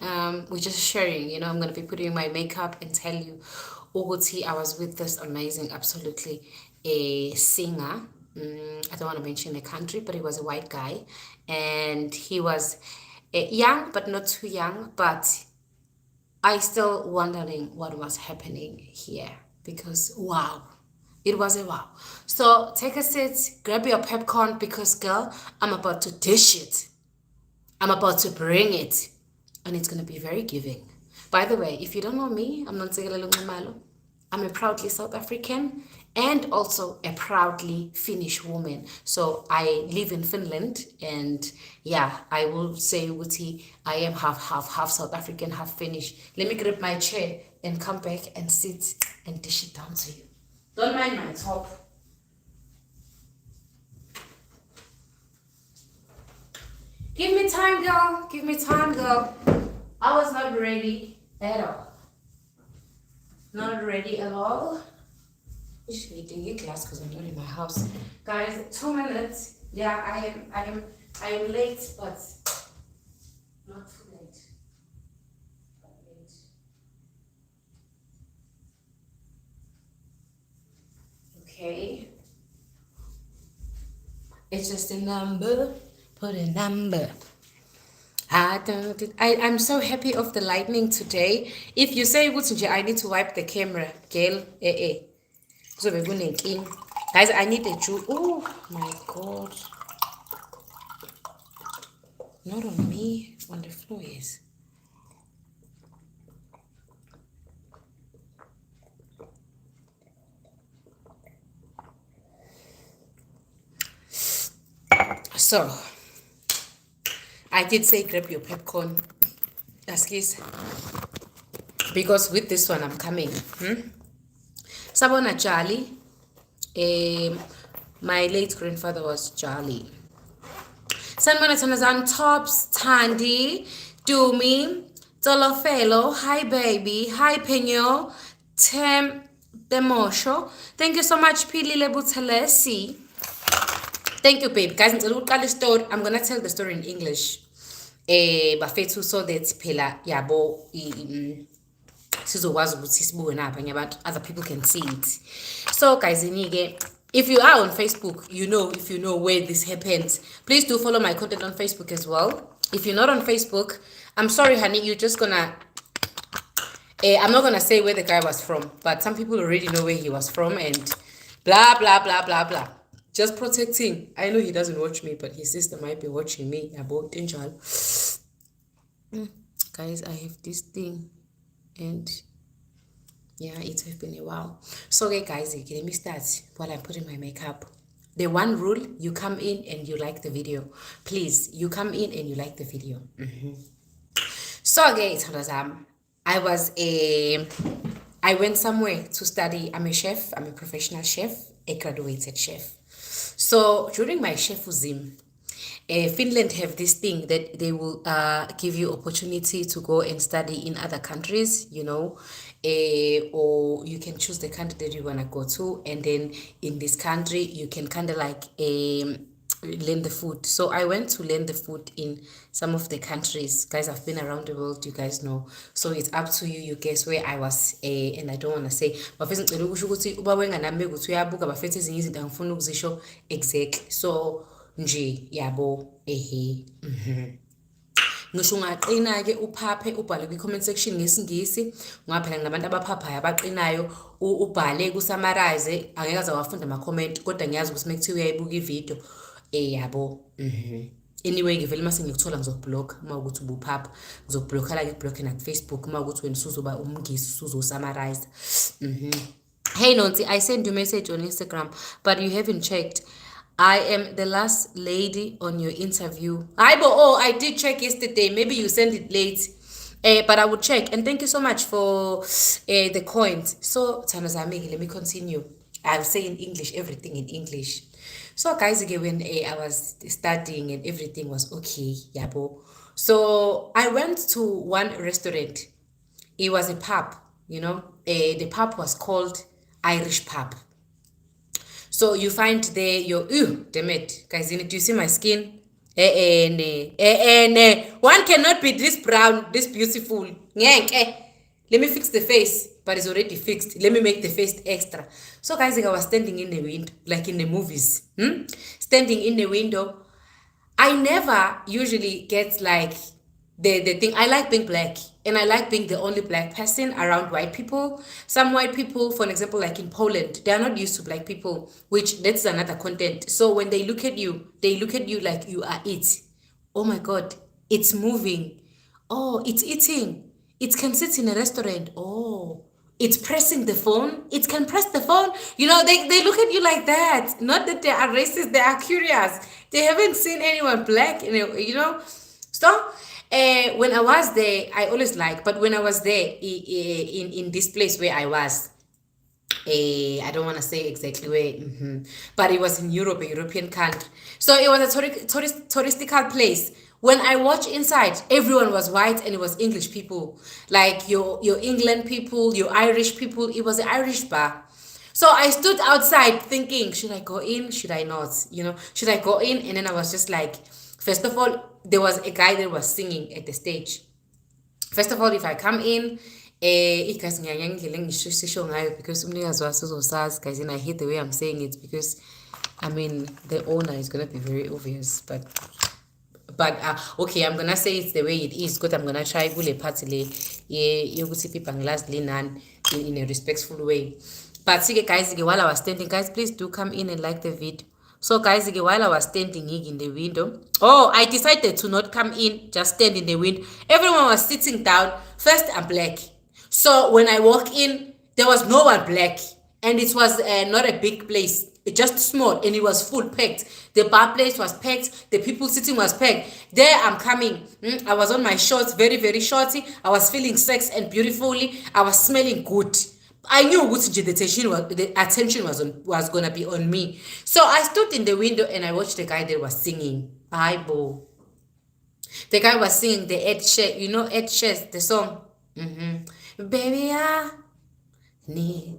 We're just sharing, I'm going to be putting my makeup and tell you, Uguti, I was with this amazing, absolutely, a singer. I don't want to mention the country, but he was a white guy. And he was young, but not too young. But I still wondering what was happening here because wow, it was a wow. So take a seat, grab your popcorn because girl, I'm about to dish it. I'm about to bring it, and it's gonna be very giving. By the way, if you don't know me, I'm not Nonsekelo Nxumalo. I'm a proudly South African and also a proudly Finnish woman. So I live in Finland, and yeah, I will say, Wuti, I am half South African, half Finnish. Let me grab my chair and come back and sit and dish it down to you. Don't mind my top. Give me time, girl. Give me time, girl. I was not ready at all. Not ready at all. Usually do your class because I'm not in my house. Guys, 2 minutes. Yeah, I am late, but not too late. But late. Okay. It's just a number. Put a number. I'm so happy of the lightning today. If you say I need to wipe the camera, girl, So we're going in. Guys, I need a juice. Oh my god. Not on me, on the floor, yes. So, I did say grab your popcorn. Askis. Because with this one I'm coming. Sabona Charlie. My late grandfather was Charlie. Sanibona Tanazan Tops, Tandy, Dumi, Dolofelo, hi baby, hi Penyo, Tem Demosho. Thank you so much, Pili Lebutelesi. Thank you, babe. Guys, I'm gonna tell the story in English. Bafethu so that phela yabo sizokwazi ukuthi sibuke nabanye abantu, other people can see it. So guys, if you are on Facebook, if you know where this happens, please do follow my content on Facebook as well. If you're not on Facebook, I'm sorry honey, you're just gonna I'm not gonna say where the guy was from, but some people already know where he was from and blah blah blah blah blah. Just protecting. I know he doesn't watch me, but his sister might be watching me about Angel. Guys, I have this thing and yeah, it has been a while. So okay guys, let me start while I'm putting my makeup. The one rule, you come in and you like the video. Please, you come in and you like the video. So okay, I went somewhere to study. I'm a chef, I'm a professional chef, a graduated chef. So during my chefism, Finland have this thing that they will give you opportunity to go and study in other countries, or you can choose the country that you want to go to, and then in this country you can kind of like learn the food. So I went to learn the food in some of the countries. Guys, I've been around the world, you guys know. So it's up to you, you guess where I was, and I don't want to say bafethu ngicela ukusho ukuthi uba wenganami ukuthi uyabuka bafethu ezinye izinto angifuni ukuzisho exactly. So nje yabo ngisho ungaqina-ke uphaphe ubhale kwi-comment section ngesingisi ngoba phela nginabantu abaphaphayo abaqinayo ubhale kusummarize angeke aze wafunda ama-comment kodwa ngiyazi ukuthi mekuthiwa uyayibuka ividiyo yabo anyway ngivele mase ngikuthola ngizokubhlokha uma ukuthi ubuphapha ngizokublokhela-ke kubhlokhe nakufacebook uma ukuthi wena usuzoba umngisi usuzosummarize. Hey Nonsi, I sent you a message on Instagram but you haven't checked. I am the last lady on your interview. I did check yesterday. Maybe you sent it late. But I will check. And thank you so much for the coins. So, Tanazamegi, let me continue. I'll say in English, everything in English. So, guys, again, when I was studying and everything was okay, yabo. So, I went to one restaurant. It was a pub, The pub was called Irish Pub. So you find there your, damn it, guys, do you see my skin? One cannot be this brown, this beautiful. Ngeke. Let me fix the face, but it's already fixed. Let me make the face extra. So guys, like I was standing in the window, like in the movies. Standing in the window. I never usually get like the thing. I like being black, and I like being the only black person around white people. Some white people, for an example, like in Poland, they are not used to black people, which that's another content. So when they look at you like you are it. Oh my god, it's moving. Oh, it's eating. It can sit in a restaurant. Oh, it's pressing the phone. It can press the phone. They look at you like that. Not that they are racist, they are curious. They haven't seen anyone black, So, when I was there, I always like, but when I was there in this place where I was, I don't want to say exactly where, but it was in Europe, a European country. So it was a touristical place. When I watched inside, everyone was white and it was English people, like your England people, your Irish people. It was an Irish bar. So I stood outside thinking, should I go in? Should I not? Should I go in? And then I was just like, first of all, there was a guy that was singing at the stage. First of all, if I come in, igazi ngiyangele ngisho ngayo because umnikazi wasezosazi guys, and I hate the way I'm saying it because I mean the owner is gonna be very obvious, but okay, I'm gonna say it the way it is because I'm gonna try kule party le yokuthi people ngilazi linani in a respectful way. But see guys, while I was standing, guys, please do come in and like the video. So guys, while I was standing in the window, I decided to not come in, just stand in the window. Everyone was sitting down. First, I'm black. So when I walk in, there was no one black. And it was not a big place, just small, and it was full packed. The bar place was packed. The people sitting was packed. There I'm coming. I was on my shorts, very, very shorty. I was feeling sex and beautifully. I was smelling good. I knew the attention was gonna be on me. So I stood in the window and I watched the guy that was singing. Bible. The guy was singing the Ed Sheeran, Ed Sheeran, the song. Baby, I need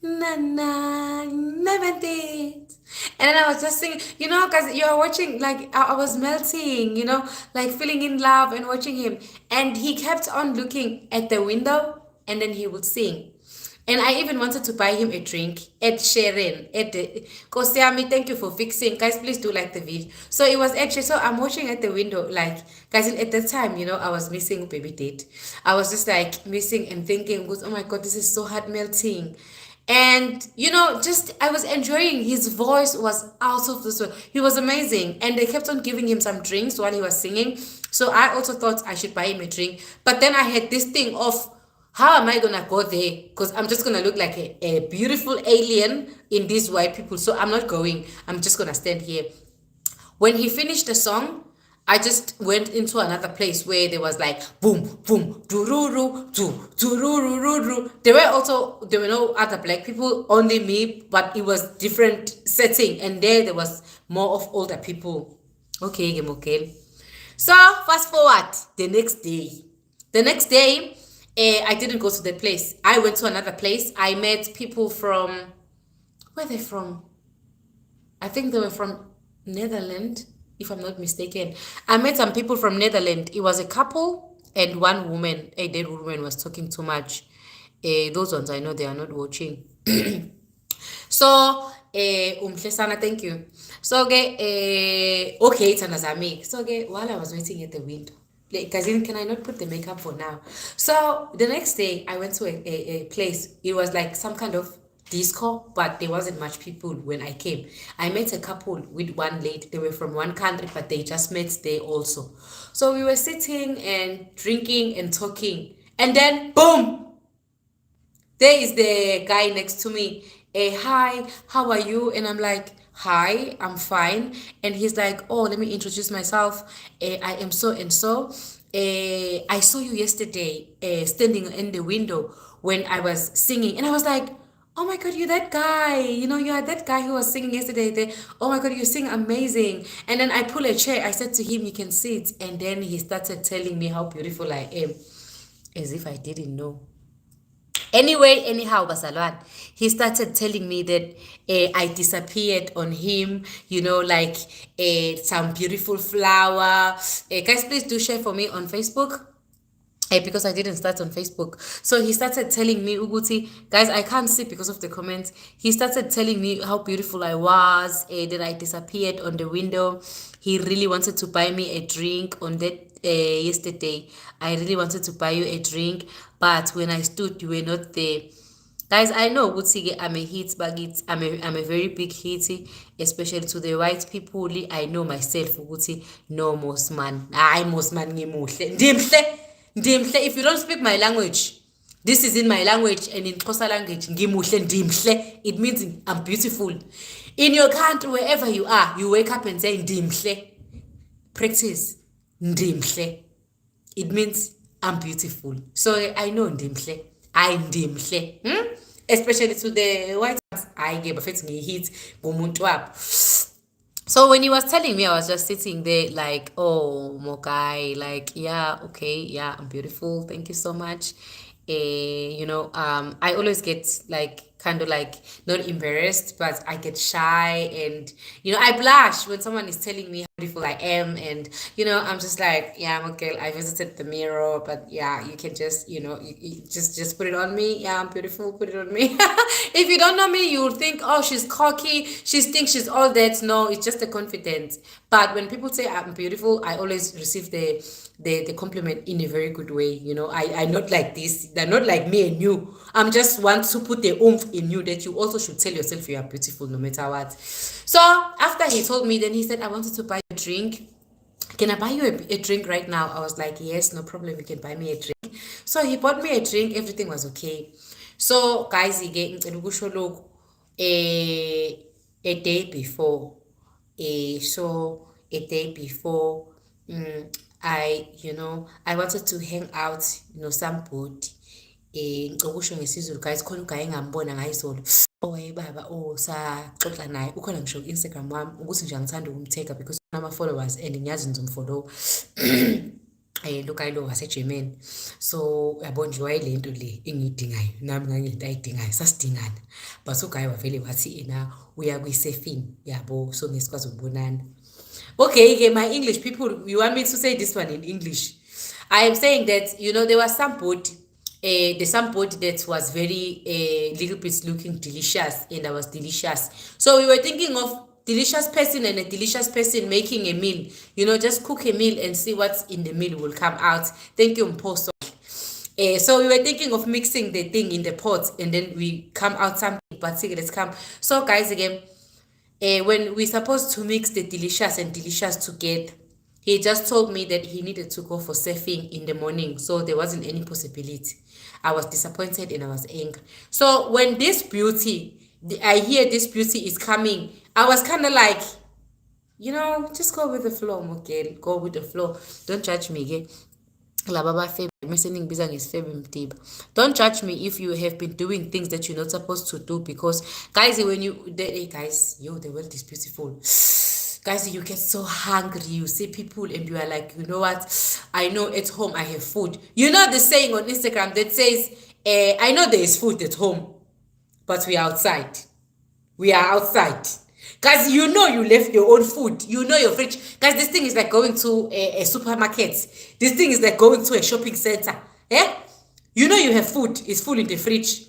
na na never did. And then I was just singing, because you are watching, like I was melting, like feeling in love and watching him. And he kept on looking at the window and then he would sing. And I even wanted to buy him a drink at Sharon. Kosiami, thank you for fixing. Guys, please do like the video. So it was actually, so I'm watching at the window, like, guys, at that time, I was missing baby date. I was just like missing and thinking, oh my God, this is so heart melting. And, just I was enjoying. His voice was out of this world. He was amazing. And they kept on giving him some drinks while he was singing. So I also thought I should buy him a drink. But then I had this thing of, how am I gonna go there? Because I'm just gonna look like a beautiful alien in these white people. So I'm not going. I'm just gonna stand here. When he finished the song, I just went into another place where there was like boom, boom, dururu, do, dururu. There were no other black people, only me, but it was different setting. And there was more of older people. Okay, okay. So fast forward the next day. The next day, I didn't go to the place. I went to another place. I met people from, where are they from? I think they were from Netherlands, if I'm not mistaken. I met some people from Netherlands. It was a couple and one woman. A dead woman was talking too much. Those ones I know they are not watching. So, Umhlesana, thank you. So, okay, Tanazami. So, while I was waiting at the window, cousin, can I not put the makeup for now? So the next day I went to a place. It was like some kind of disco, but there wasn't much people when I came. I met a couple with one lady. They were from one country, but they just met there also. So we were sitting and drinking and talking. And then boom, there is the guy next to me. Hi, how are you? And I'm like, hi, I'm fine. And he's like, oh, let me introduce myself. I am so and so. I saw you yesterday standing in the window when I was singing. And I was like, oh my God, you're that guy. You are that guy who was singing yesterday. Oh my God, you sing amazing. And then I pull a chair. I said to him, you can sit. And then he started telling me how beautiful I am, as if I didn't know. Anyway, anyhow, Basalwan, he started telling me that I disappeared on him, like some beautiful flower. Guys, please do share for me on Facebook. Because I didn't start on Facebook. So he started telling me, Uguti, guys, I can't see because of the comments. He started telling me how beautiful I was, that I disappeared on the window. He really wanted to buy me a drink on that yesterday. I really wanted to buy you a drink, but when I stood, you were not there. Guys, I know Uguti, I'm a hit, but I'm a very big hit, especially to the white people. I know myself, Uguti, no, Mosman. I Mosman ngimuhle. Ndimhle, if you don't speak my language, this is in my language and in Xhosa language, ngimuhle, ndimhle, it means I'm beautiful. In your country, wherever you are, you wake up and say ndimhle. Practice ndimhle. It means I'm beautiful. So I know ndimhle. I'm ndimhle. Especially to the white ones, I gave a fit hit umuntu wabo. So when he was telling me, I was just sitting there like, oh, Mokai, like, yeah, okay, yeah, I'm beautiful. Thank you so much. I always get like kind of like not embarrassed, but I get shy and I blush when someone is telling me how beautiful I am, and I'm just like, yeah, I'm okay. I visited the mirror, but yeah, you can just you just put it on me. Yeah, I'm beautiful. Put it on me. If you don't know me, you would think, oh, she's cocky. She thinks she's all that. No, it's just a confidence. But when people say I'm beautiful, I always receive the compliment in a very good way. I'm not like this. They're not like me and you. I'm just want to put the oomph in you that you also should tell yourself you are beautiful no matter what. So after he told me, then he said, I wanted to buy a drink. Can I buy you a drink right now? I was like, yes, no problem. You can buy me a drink. So he bought me a drink. Everything was okay. So guys, again, a day before, a day before, I wanted to hang out somebody. Ngicokusho ngesizulu guys, khona ugaye engambona ngayizolo owayebaba saxoxa naye, ukhona ngisho ku-Instagram wami ukuthi nje angithanda ukumthega because unama-followers and ngiyazi ngizomfollow. Lo guy lo waseGerman. So yabo nje wayele nto le engiyidingayo, nami ngangilento ayidingayo, sasidingana, but ugaye wavele wathi yena uya kwi-surfing, yabo, so ngesikwazi ukubonana. Okay, my English people, you want me to say this one in English? I am saying that there was somebody, somebody that was very little bit looking delicious, and I was delicious. So we were thinking of delicious person and a delicious person making a meal. Just cook a meal and see what's in the meal will come out. Thank you, Mposo. So we were thinking of mixing the thing in the pot, and then we come out something, but see, let's come. So guys, again, when we're supposed to mix the delicious and delicious together, he just told me that he needed to go for surfing in the morning, so there wasn't any possibility. I was disappointed and I was angry. So when this beauty, I hear this beauty is coming, I was kind of like, just go with the flow, okay? Go with the flow. Don't judge me, okay? Don't judge me if you have been doing things that you're not supposed to do, because guys, when the world is beautiful. Guys, you get so hungry, you see people and you are like, you know what, I know at home I have food. The saying on Instagram that says, I know there is food at home, but we are outside. Guys, you left your own food. Your fridge. Guys, this thing is like going to a supermarket. This thing is like going to a shopping center. Yeah? You have food. It's full in the fridge.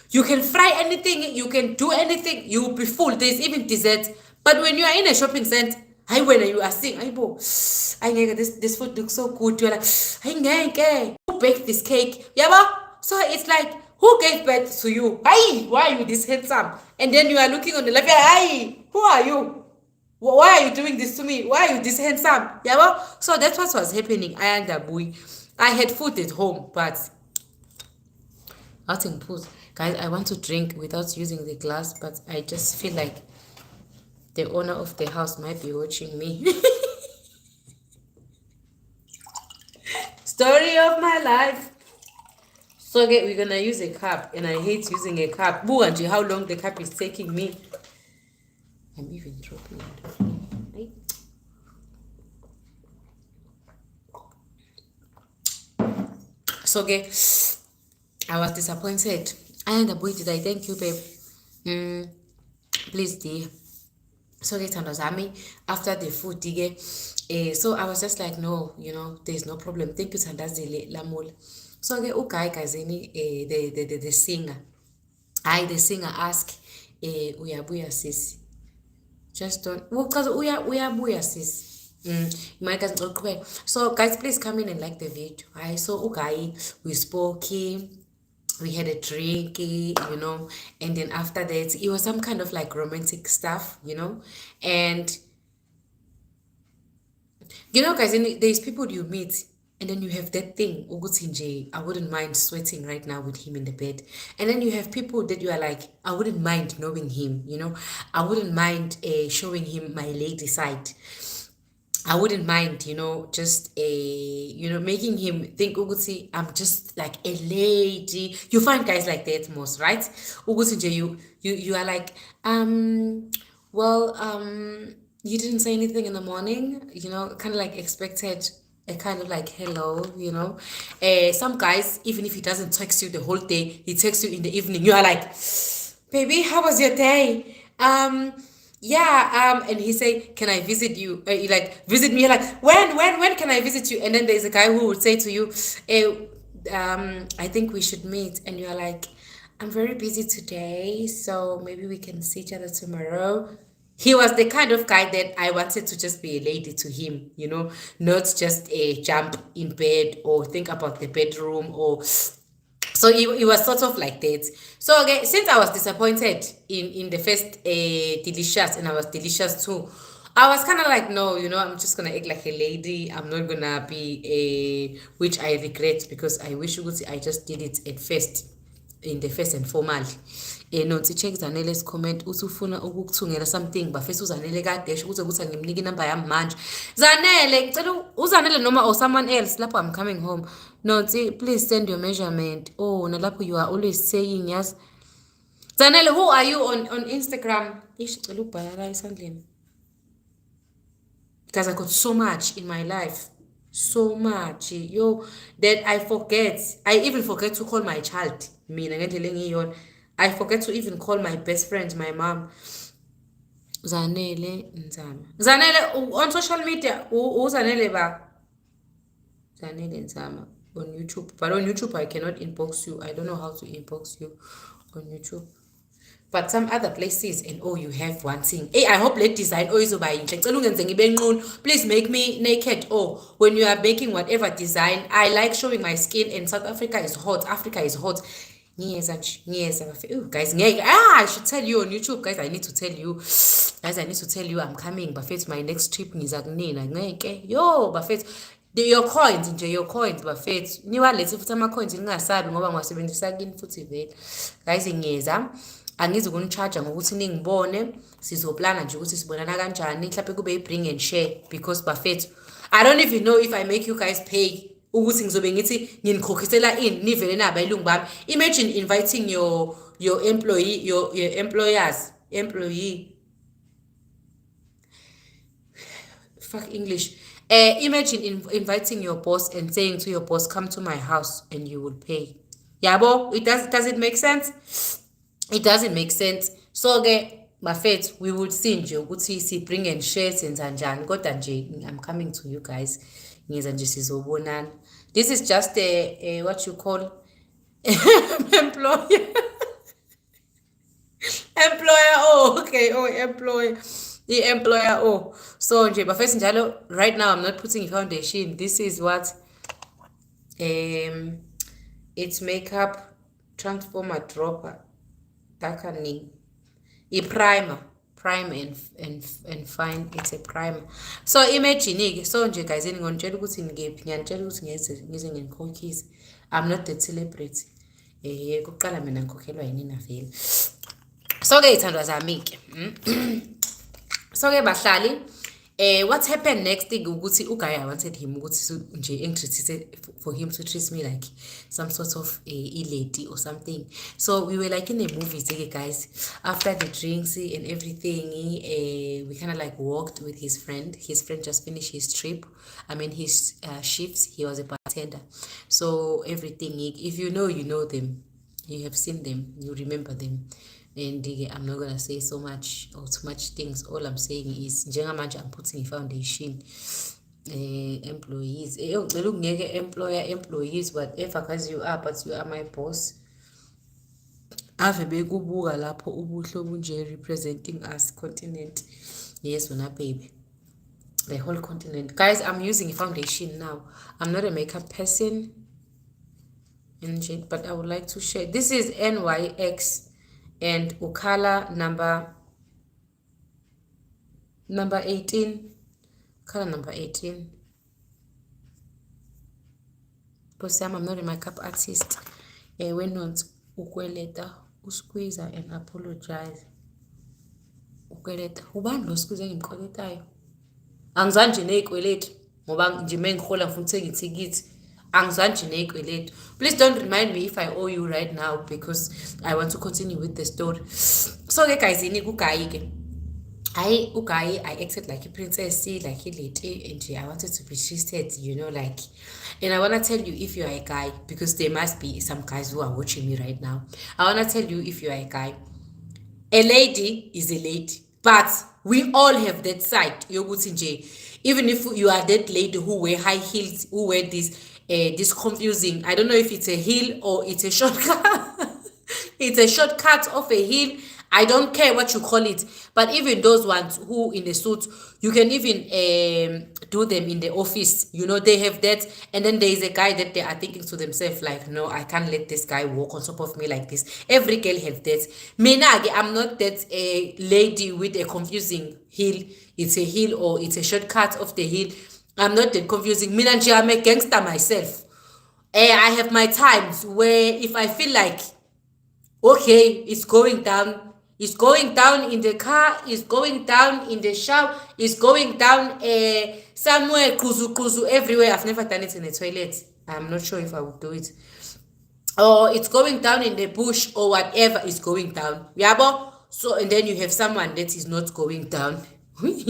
You can fry anything. You can do anything. You will be full. There's even dessert. But when you are in a shopping center, when you are seeing, this food looks so good. You're like, who baked this cake? Yeah, so it's like, who gave birth to you? Why are you this handsome? And then you are looking on the left. Who are you? Why are you doing this to me? Why are you this handsome? Yeah, so that's what was happening. I had food at home, but nothing put. Guys, I want to drink without using the glass, but I just feel like the owner of the house might be watching me. Story of my life. So again, we're gonna use a cup, and I hate using a cup. Buanji, how long the cup is taking me? I'm even dropping on the floor. So okay, I was disappointed. And the boy, did I thank you, babe? Please, dear. So ke thandwa zami, after the food ke so I was just like, no, there's no problem, thank you Thandazile Lamula. So ke uGuy Gazini, the singer, the singer ask, uyabuya sisi, just don't uchaza uyabuya sisi. Imali kazincela uqhubeka. So guys, please come in and like the video. So uGuy, we spoke, we had a drink, and then after that, it was some kind of like romantic stuff, and guys, there's people you meet, and then you have that thing, ukuthi nje, I wouldn't mind sweating right now with him in the bed. And then you have people that you are like, I wouldn't mind knowing him, I wouldn't mind showing him my lady side. I wouldn't mind, just making him think ukuthi I'm just like a lady. You find guys like that most, right? Ukuthi nje you are like, well, you didn't say anything in the morning, kind of like expected a kind of like hello, some guys, even if he doesn't text you the whole day, he texts you in the evening, you are like, baby, how was your day? Yeah, and he say, can I visit you? You like, visit me? You're like, when can I visit you? And then there's a guy who would say to you, I think we should meet. And you're like, I'm very busy today, so maybe we can see each other tomorrow. He was the kind of guy that I wanted to just be a lady to him, not just a jump in bed or think about the bedroom or so it was sort of like that. So okay, since I was disappointed in the first delicious, and I was delicious too, I was kind of like, no, I'm just gonna act like a lady. I'm not gonna be a, which I regret, because I wish you would see I just did it at first, in the first and formal. Nonsi check Zanele's comment, usufuna ukukuthungela something bafisa uZanele kade esho ukuthi ngimnika inamba yami manje. Zanele ngicela uZanele noma or someone else lapho I'm coming home. Nonsi, please send your measurement. Oh, nalapho you are always saying yes. Zanele, who are you on Instagram? Ish ngicela ubhala la esandleni. Because I got so much in my life. So much, that I forget. I even forget to call my child. I forget to even call my best friend, my mom. Zanele Nzama. Zanele on social media. Zanele ba? Zanele Nzama on YouTube. But on YouTube I cannot inbox you. I don't know how to inbox you on YouTube. But some other places, and you have one thing. Hey, I hope let design please make me naked. When you are making whatever design, I like showing my skin, and South Africa is hot. Africa is hot. Guys, I should tell you on YouTube, guys. I need to tell you, I'm coming. Buffet, my next trip yo Buffet. Your coins Buffet. Let's put my coins in guys, angizi ukunitshaja ngokuthi ningibone, sizoplana nje ukuthi sibonana kanjani, mhlawumbe kube i-bring and share, because bafethu I don't even know if I make you guys pay ukuthi ngizobe ngithi nginikhokhisela ini nivele naba ilungu bami. Imagine inviting your employee, your employee, fuck English. Imagine inviting your boss and saying to your boss, come to my house and you will pay. Yabo, does it make sense? It doesn't make sense. So bafethu, we would see nje ukuthi si bring and share senza njani, kodwa nje I'm coming to you guys, ngiza nje sizobonana. This is just a what you call employer. Employer, okay, employer. The employer, so nje bafethu njalo, right now I'm not putting a foundation. This is what it's makeup transformer dropper. Darkening, a primer, prime and fine. It's a primer. So imagine so nje guys, ngitshela ukuthi ngiphi, ngiyantshela ukuthi ngize nginikhokhise. I'm not the celebrity. Kuqala mina ngikhokhelwa yini vele. So ke ithandwa zami ke. So ke bahlali, what happened next thing ukuthi uGuy, I wanted him ukuthi nje engitreatise, for him to treat me like some sort of a lady or something. So we were like in a movie, guys. After the drinks and everything, we kind of like walked with his friend. His friend just finished his trip. His shifts. He was a bartender. So everything, if you know them. You have seen them, you remember them. And I'm not gonna say so much or too much things. All I'm saying is njengamanje I'm putting foundation employees. Ngicela ukungeke employees, whatever, because you are, but you are my boss. Ave bekubuka lapho ubuhle obunje representing us continent. Yes, wena baby. The whole continent. Guys, I'm using a foundation now. I'm not a makeup person, but I would like to share. This is NYX and Ukala number 18. Color number 18. Because I'm not a makeup artist. When not ukweleta usqueeze and apologize. Ukweleta ubani lo squeeze engimqoletayo? Angizange neyikweleti ngoba nje mengihola ngifuna ukuthenga ithikithi. Angizange neyikweleti. Please don't remind me if I owe you right now, because I want to continue with the story. So guys, ini kuGayi ke. uGayi, I acted like a princess, like a lady, and I wanted to be treated, like. And I want to tell you, if you are a guy, because there must be some guys who are watching me right now, I want to tell you, if you are a guy, a lady is a lady, but we all have that side. Even if you are that lady who wear high heels, who wear this confusing, I don't know if it's a heel or it's a shortcut. It's a shortcut of a heel. I don't care what you call it, but even those ones who in the suit, you can even do them in the office. They have that, and then there is a guy that they are thinking to themselves like, no, I can't let this guy walk on top of me like this. Every girl have that. Menage, I'm not that a lady with a confusing heel. It's a heel or it's a shortcut of the heel. I'm not that confusing. Minanje, I'm a gangster myself. I have my times where if I feel like, okay, it's going down. It's going down in the car. It's going down in the shower. It's going down somewhere, kuzu everywhere. I've never done it in a toilet. I'm not sure if I would do it. Or it's going down in the bush or whatever is going down. Yabo? So, and then you have someone that is not going down. But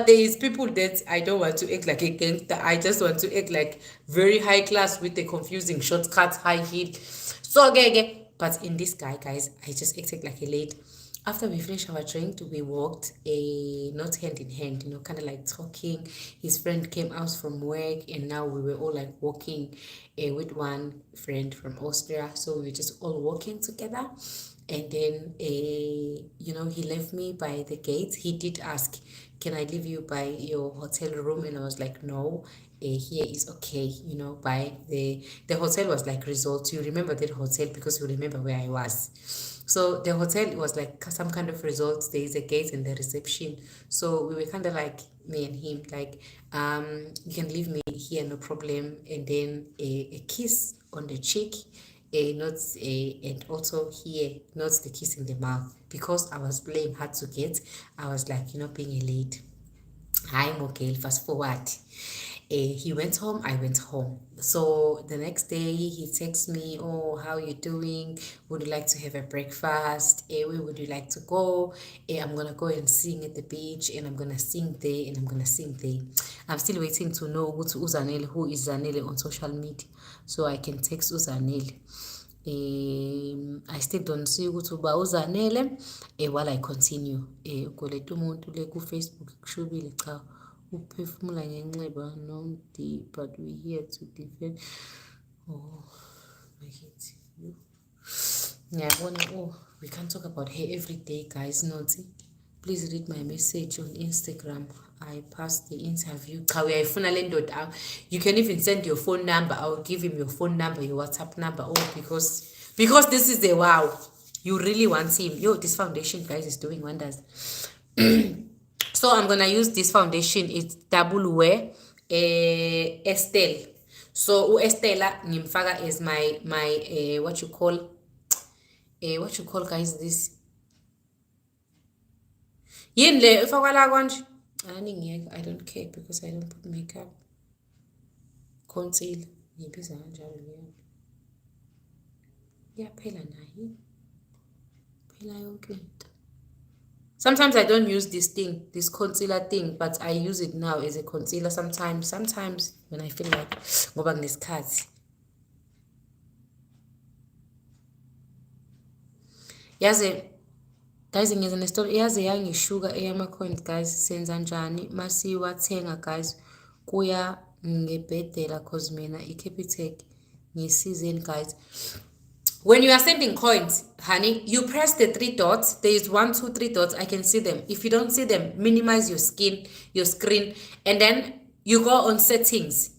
there is people that I don't want to act like a gangster. I just want to act like very high class with a confusing shortcut high heel. So but in this guy, guys, I just acted like a lady. After we finished our drink, we walked not hand in hand, kind of like talking. His friend came out from work, and now we were all like walking with one friend from Austria. So we were just all walking together. And then, he left me by the gate. He did ask, can I leave you by your hotel room? And I was like, no, here is okay. By the hotel was like resort. You remember that hotel because you remember where I was. So the hotel was like some kind of resort. There is a gate and the reception. So we were kind of like, me and him, like, you can leave me here, no problem. And then a kiss on the cheek. And also here, not the kiss in the mouth, because I was playing hard to get. I was like, being a lead. I'm okay, fast forward. He went home, I went home. So the next day he texts me, oh, how you doing? Would you like to have a breakfast? Where would you like to go? I'm gonna go and sing at the beach, and I'm gonna sing there, and I'm gonna sing there. I'm still waiting to know who is Zanele on social media, so I can text Uzanele. I still don't see ukuthi uba uzanele while I continue ukoleta umuntu le ku Facebook kushubile cha uphefumula ngenxeba no deep, but we here to defend. Oh my kids, we can't talk about her every day, guys. Naughty, please read my message on Instagram. I passed the interview. You can even send your phone number. I'll give him your phone number, your WhatsApp number. Oh, because this is the wow. You really want him. This foundation, guys, is doing wonders. So I'm gonna use this foundation. It's double wear Estelle. So Estella ngimfaka as my what you call guys this. Yini le ifakwa la kanje? I don't care because I don't put makeup. Conceal. Ngibiza kanjalo leyo. Iyaphela nayo. Phela yonke into. Sometimes I don't use this concealer thing, but I use it now as a concealer sometimes. Sometimes when I feel like ngoba kunesikhathi. Yazi guys, ngiyenza nestory yaze yangishuka eyama-coins guys. Senza njani masiwathenga guys? Kuya ngebhedela cause mina i-Capitec ngisizeni guys. When you are sending coins, honey, you press the three dots. There is 1, 2, 3 dots. I can see them. If you don't see them, minimize your screen, and then you go on settings.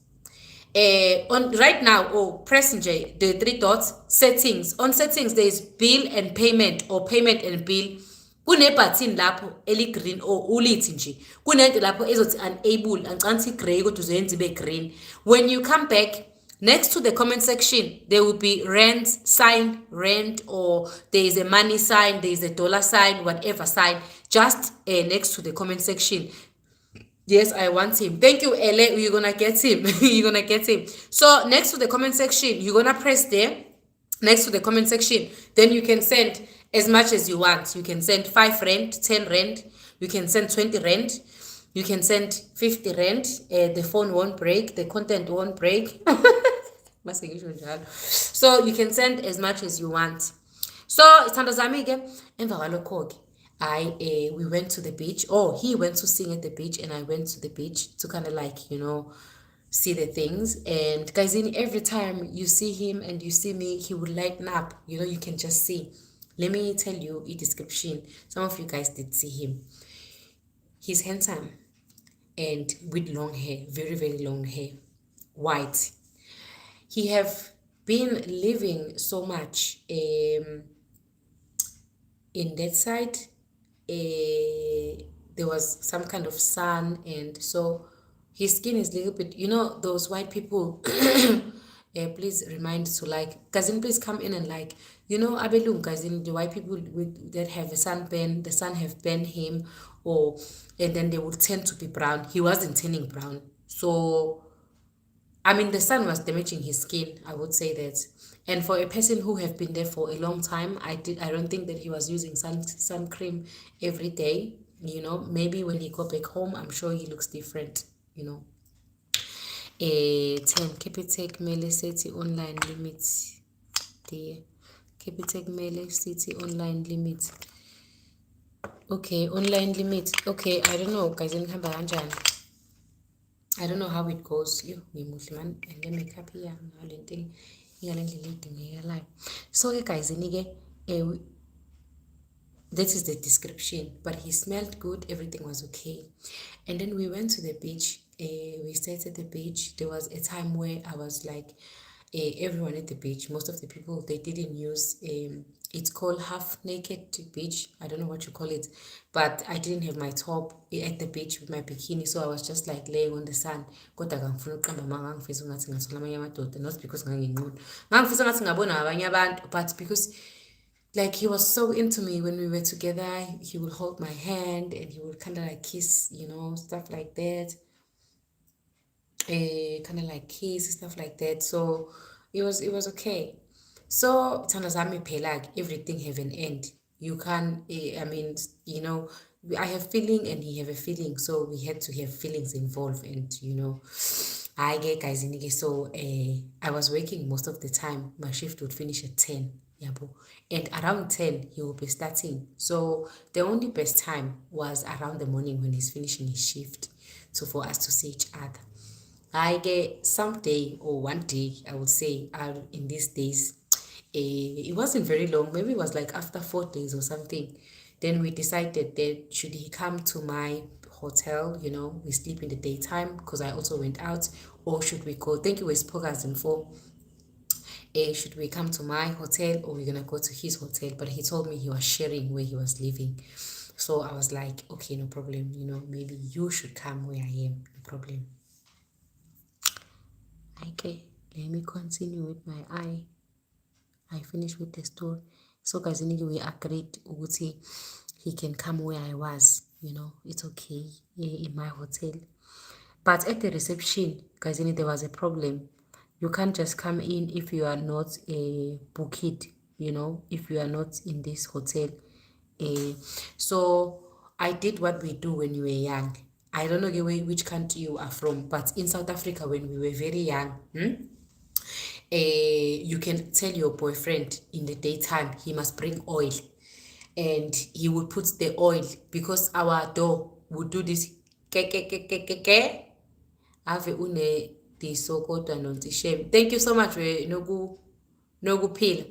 On right now, press the three dots, settings. On settings, there is bill and payment or payment and bill. Kune-button lapho eli-green or ulithi nje. Kunento lapho ezothi enable, angicansi grey kodwa uzoyenza ibe green. When you come back, next to the comment section, there will be rent sign, rent, or there is a money sign, there is a dollar sign, whatever sign, just next to the comment section. Yes, I want him. Thank you, Ele. You're gonna get him. You're gonna get him. So next to the comment section, you're gonna press there. Next to the comment section, then you can send as much as you want. You can send 5 rand, 10 rand. You can send 20 rand. You can send 50 rand. The phone won't break. The content won't break. So you can send as much as you want. So Tandazami emva kwalokho we went to the beach. Oh, he went to sing at the beach and I went to the beach to kind of like, see the things. And guys, every time you see him and you see me, he would lighten up. You can just see. Let me tell you a description. Some of you guys did see him. He's handsome and with long hair, very, very long hair, white. He have been living so much in that side. There was some kind of sun, and so his skin is a little bit, those white people. Please remind to like, cousin, please come in and like, abelung cousin, the white people that have a sunburn, the sun have burned him, and then they would tend to be brown. He wasn't turning brown, so the sun was damaging his skin, I would say that. And for a person who have been there for a long time, I don't think that he was using sun cream every day. Maybe when he go back home, I'm sure he looks different. 10 Capitec Mele City online limit. The Capitec Mele City online limit. Okay, online limit. Okay, I don't know, guys. I don't know how it goes. And then make up here. So guys, that is the description. But he smelled good. Everything was okay. And then we went to the beach. We stayed at the beach. There was a time where I was like, everyone at the beach, most of the people, they didn't use it's called half naked beach. I don't know what you call it, but I didn't have my top at the beach with my bikini, so I was just like laying on the sun. Not because but because like he was so into me when we were together. He would hold my hand and he would kind of like kiss, stuff like that. Kind of like kiss, stuff like that. So it was okay. So Tanazami Pelag, everything have an end. You can I have feeling and he have a feeling, so we had to have feelings involved. And I get guys in so I was working most of the time. My shift would finish at 10. And around 10 he will be starting. So the only best time was around the morning when he's finishing his shift, so for us to see each other. I get someday or one day, I would say, in these days, it wasn't very long, maybe it was like after 4 days or something. Then we decided that should he come to my hotel, we sleep in the daytime because I also went out, or should we go, thank you, for should we come to my hotel or we're gonna go to his hotel? But he told me he was sharing where he was living. So I was like, okay, no problem, maybe you should come where I am, no problem. Okay, let me continue with my eye. I finished with the story. So guys, we agreed he can come where I was, it's okay, in my hotel. But at the reception, guys, there was a problem. You can't just come in if you are not booked, if you are not in this hotel. So I did what we do when we were young. I don't know which country you are from, but in South Africa, when we were very young, you can tell your boyfriend in the daytime he must bring oil, and he would put the oil because our door would do this ke ke ke ke ke ke ave une diso kodwa nonti shame. Thank you so much nokuphila.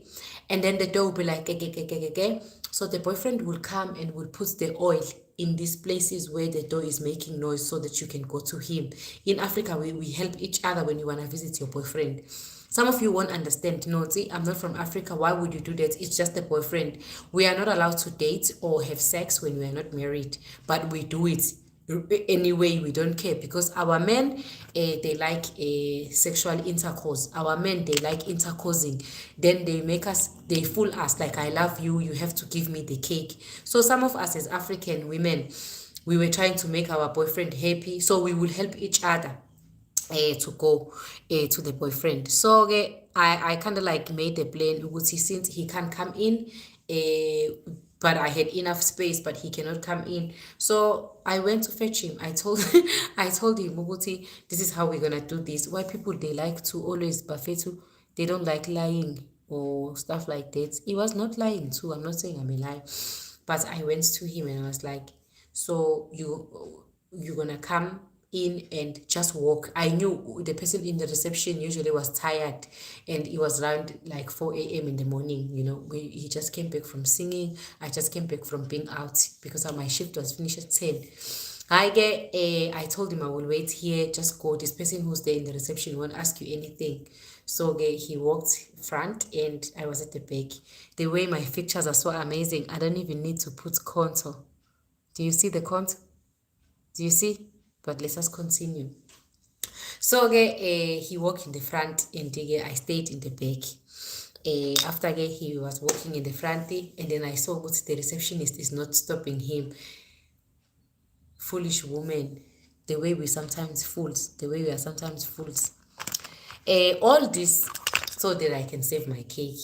And then the door will be like ke ke ke ke ke ke. So the boyfriend will come and will put the oil in these places where the door is making noise so that you can go to him. In Africa, we help each other when you want to visit your boyfriend. Some of you won't understand. No, see, I'm not from Africa. Why would you do that? It's just a boyfriend. We are not allowed to date or have sex when we are not married, but we do it anyway. We don't care because our men, they like sexual intercourse. Our men, they like intercoursing. Then they fool us like, I love you, you have to give me the cake. So some of us as African women, we were trying to make our boyfriend happy, so we will help each other to go to the boyfriend. So I kind of like made a plan ukuthi since he can't come in, but I had enough space, but he cannot come in. So I went to fetch him. I told I told him ukuthi this is how we're gonna do this. Why people they like to always bafethu, they don't like lying or stuff like that. He was not lying too. I'm not saying I'm a lie, but I went to him and I was like, so you're gonna come in and just walk. I knew the person in the reception usually was tired, and it was around like 4 a.m. in the morning. He just came back from singing. I just came back from being out because my shift was finished at 10. I told him I will wait here, just go. This person who's there in the reception won't ask you anything. So he walked front and I was at the back. The way my pictures are so amazing, I don't even need to put contour. Do you see the contour? Do you see? But let's just continue. So he walked in the front and I stayed in the back. After he was walking in the front, and then I saw what the receptionist is not stopping him. Foolish woman. The way we sometimes fools. The way we are sometimes fools. All this so that I can save my cake.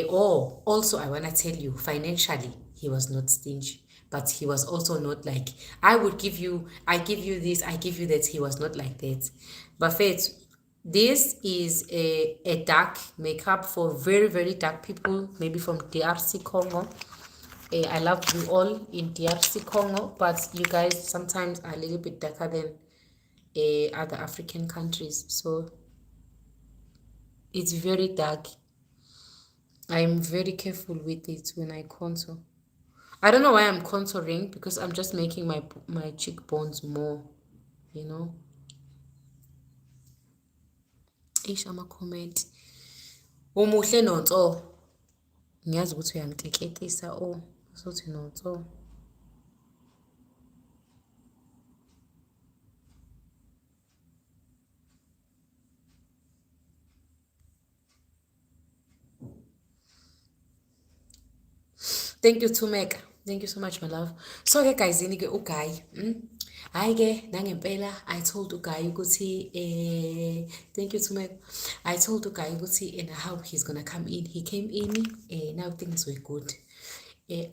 Also I want to tell you, financially, he was not stingy. But he was also not like, I give you this, I give you that. He was not like that. But Faith, this is a dark makeup for very, very dark people, maybe from DRC Congo. I love you all in DRC Congo, but you guys sometimes are a little bit darker than other African countries. So it's very dark. I'm very careful with it when I contour. I don't know why I'm contouring, because I'm just making my cheekbones more, you know. Ish ama-comment. Umuhle nonto. Ngiyazi ukuthi uyangiteketisa sothi nonto. Thank you, Tumeka. Thank you so much, my love. So guys, uGuy. Nangempela I told uGuy ukuthi thank you, Tumeka. I told uGuy ukuthi and how he's gonna come in. He came in. Now things were good.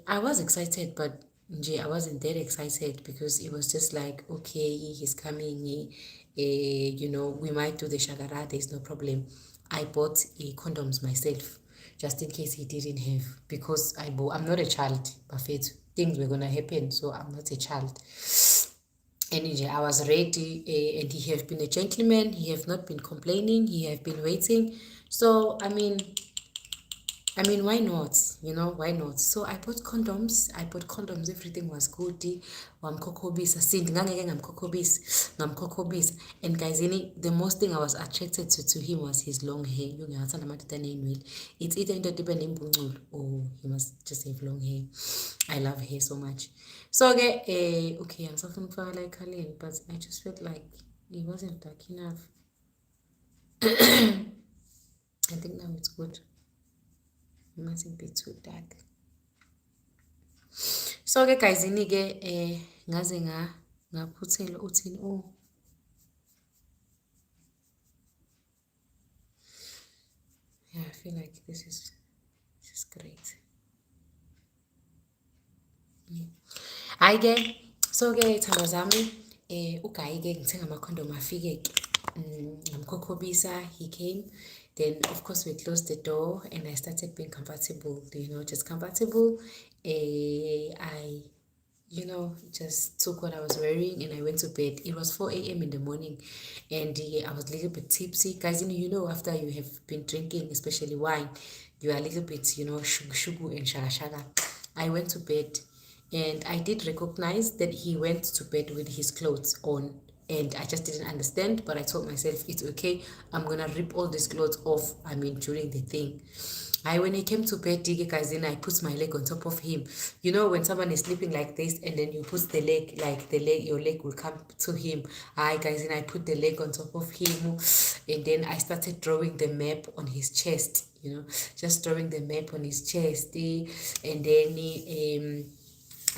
I was excited, but I wasn't that excited because it was just like, okay, he's coming. We might do the shagara. There's no problem. I bought condoms myself, just in case he didn't have, because I'm not a child, Buffet. Things were gonna happen, so I'm not a child. And I was ready, and he have been a gentleman. He have not been complaining. He have been waiting. So I mean, why not? Why not? So I bought condoms. Everything was good. Wamkhokhobisa. Since ngangeke ngamkhokhobisa. And guys, the most thing I was attracted to him was his long hair. It's either into the or he must just have long hair. I love hair so much. So okay, I'm something like Khalil, but I just felt like it wasn't dark enough. I think now it's good. It mustn't be too dark. So guys, ngaze ngaphuthela uthini yeah, I feel like this is great. Hhayi-ke, so-ke thando zami, uGayi-ke ngithenga amakhondomu afike-ke. Ngamkhokhobisa, he came. Then, of course, we closed the door and I started being comfortable, just comfortable. I just took what I was wearing and I went to bed. It was 4 a.m. in the morning and I was a little bit tipsy. Guys, after you have been drinking, especially wine, you are a little bit, shugu and shaga shaga. I went to bed and I did recognize that he went to bed with his clothes on. And I just didn't understand, but I told myself, it's okay. I'm gonna rip all these clothes off, during the thing. When he came to bed, guys, then I put my leg on top of him. When someone is sleeping like this and then you put the leg, your leg will come to him. Guys, and I put the leg on top of him. And then I started drawing the map on his chest, just drawing the map on his chest. And then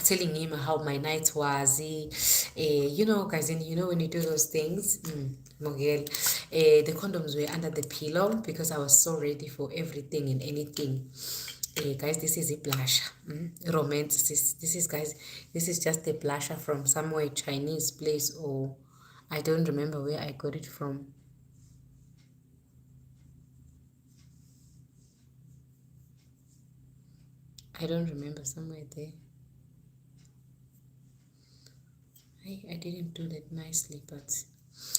telling him how my night was. Guys, and when you do those things, Mogel, the condoms were under the pillow because I was so ready for everything and anything. Guys, this is a blusher. Romance. This is, guys, this is just a blusher from somewhere Chinese place, or I don't remember where I got it from. I don't remember, somewhere there. I didn't do that nicely, but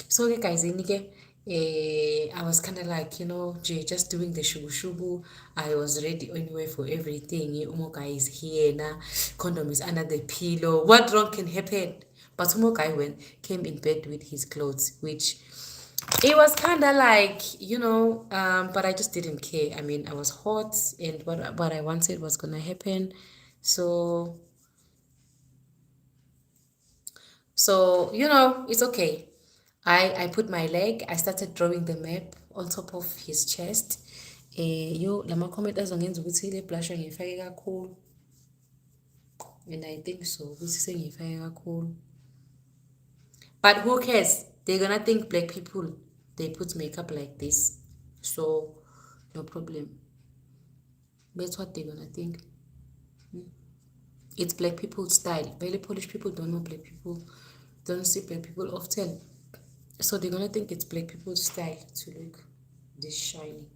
so okay, guys, I was kind of like, just doing the shubu shubu. I was ready anyway for everything. Umoka is here now, condom is under the pillow. What wrong can happen? But Umoka came in bed with his clothes, which it was kind of like, but I just didn't care. I was hot, and what I wanted was gonna happen. So, it's okay. I put my leg, I started drawing the map on top of his chest. Lama comment azongenza ukuthi le blusher ngiyifake kakhulu. And I think so, ukuthi sengiyifake kakhulu. But who cares? They're gonna think black people, they put makeup like this. So, no problem. That's what they're gonna think. It's black people style. Very Polish people don't know black people, don't see black people often. So they're gonna think it's black people's style to look this shiny.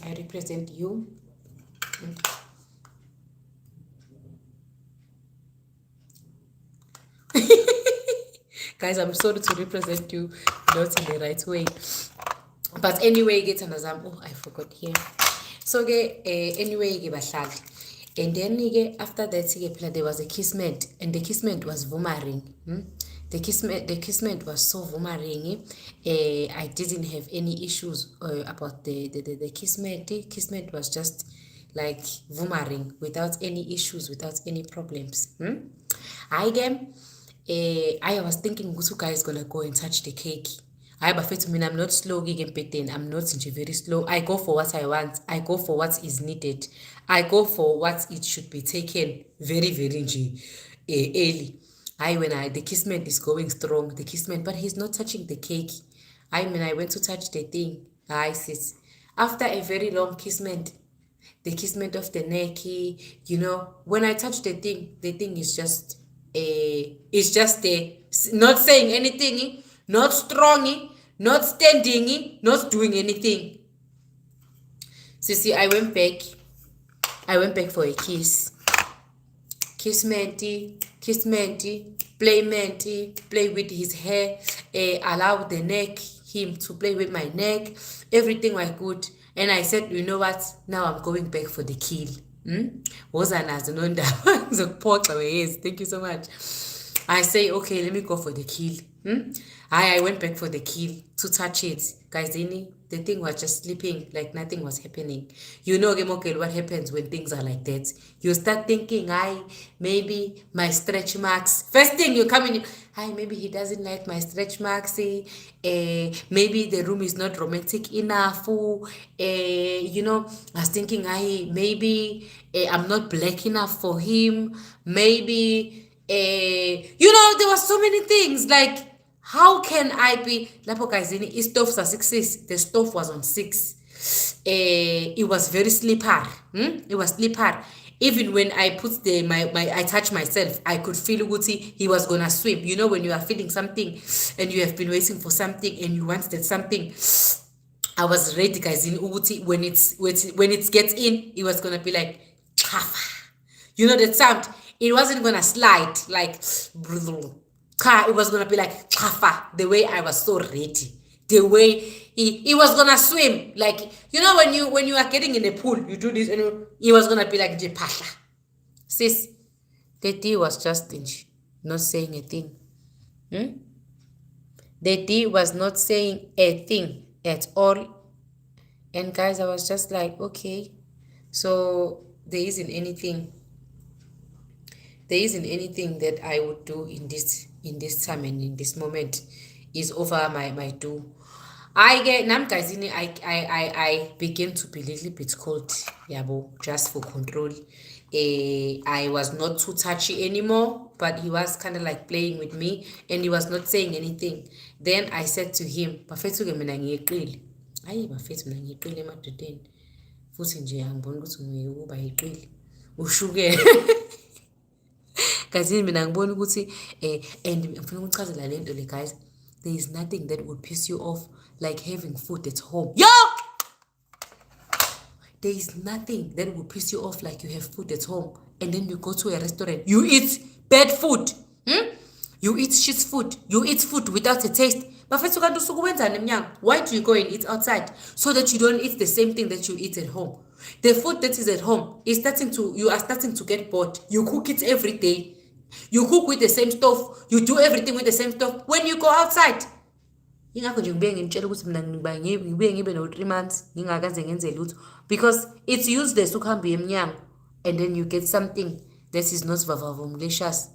I represent you. Guys, I'm sorry to represent you not in the right way. But anyway, get another. Oh, I forgot here. So anyway, bahlali. And then after that, there was a kissment, and the kissment was vumaring. The kissment was so vumaring. I didn't have any issues about the kissment. The kissment was just like vumaring without any issues, without any problems. I was thinking Gusu guy is gonna go and touch the cake. I'm not slow then I'm not very slow. I go for what I want. I go for what is needed. I go for what it should be taken very, very early. When the kissment is going strong, the kissment, but he's not touching the cake. I went to touch the thing. Sis. After a very long kissment, the kissment of the neck, when I touch the thing is just not saying anything, not strong, not standing, not doing anything. See, I went back for a kiss. Kissmenty, play with his hair, allow the neck, him to play with my neck. Everything was good. And I said, you know what? Now I'm going back for the kill. Thank you so much. I say, okay, let me go for the kill. I went back for the kill to touch it. Guys, the thing was just sleeping like nothing was happening. What happens when things are like that? You start thinking, maybe my stretch marks. First thing you come in, maybe he doesn't like my stretch marks. Maybe the room is not romantic enough. I was thinking, maybe I'm not black enough for him. Maybe, there were so many things like, how can I be lapho guys stove sa-6, the stove was on 6. It was very slippery. It was slippery. Even when I put I touch myself, I could feel ukuthi he was gonna swim. You know, when you are feeling something and you have been waiting for something and you wanted something, I was ready, guys, in ukuthi when it gets in, it was gonna be like chafa. You know that sound? It wasn't gonna slide like it was gonna be like chafa, the way I was so ready. The way he was gonna swim. Like, you know, when you are getting in a pool, you do this and he was gonna be like pasha. Sis, the D was just not saying a thing. The D was not saying a thing at all. And guys, I was just like, okay, so there isn't anything that I would do in this time and in this moment is over my do. I get nam guys in I begin to be a little bit cold, yabo, just for control. I was not too touchy anymore, but he was kind of like playing with me and he was not saying anything. Then I said to him, bafethu ke mina ngiyeqile. Hayi bafethu mina ngiyeqile emadodeni. Futhi nje angiboni ukuthi ngiyekuba yiqile. Ushuke. Guys, mina ngibona ukuthi and ngifuna ukuchazela lento le guys. There is nothing that would piss you off like having food at home. Yo! There is nothing that would piss you off like you have food at home and then you go to a restaurant. You eat bad food. You eat shit food. You eat food without a taste. Why do you go and eat outside? So that you don't eat the same thing that you eat at home. The food that is at home is you are starting to get bored. You cook it every day. You cook with the same stove. You do everything with the same stove. When you go outside, no-3 months because it's useless and then you get something that is not malicious.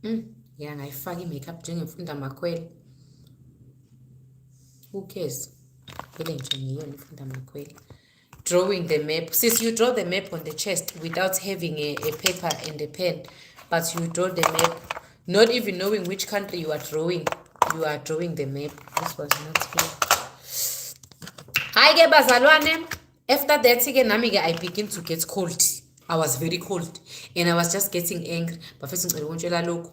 Yeah, ngayifaka i-makeup njengefunda makhwele. Who cares? Vele nje ngiyona ifunda makhwele. Drawing the map. Since you draw the map on the chest without having a paper and a pen, but you draw the map, not even knowing which country you are drawing the map. This was not clear. Hi, ke bazalwane. After that, again, I begin to get cold. I was very cold and I was just getting angry. But first ngicela ukuntshela lokho.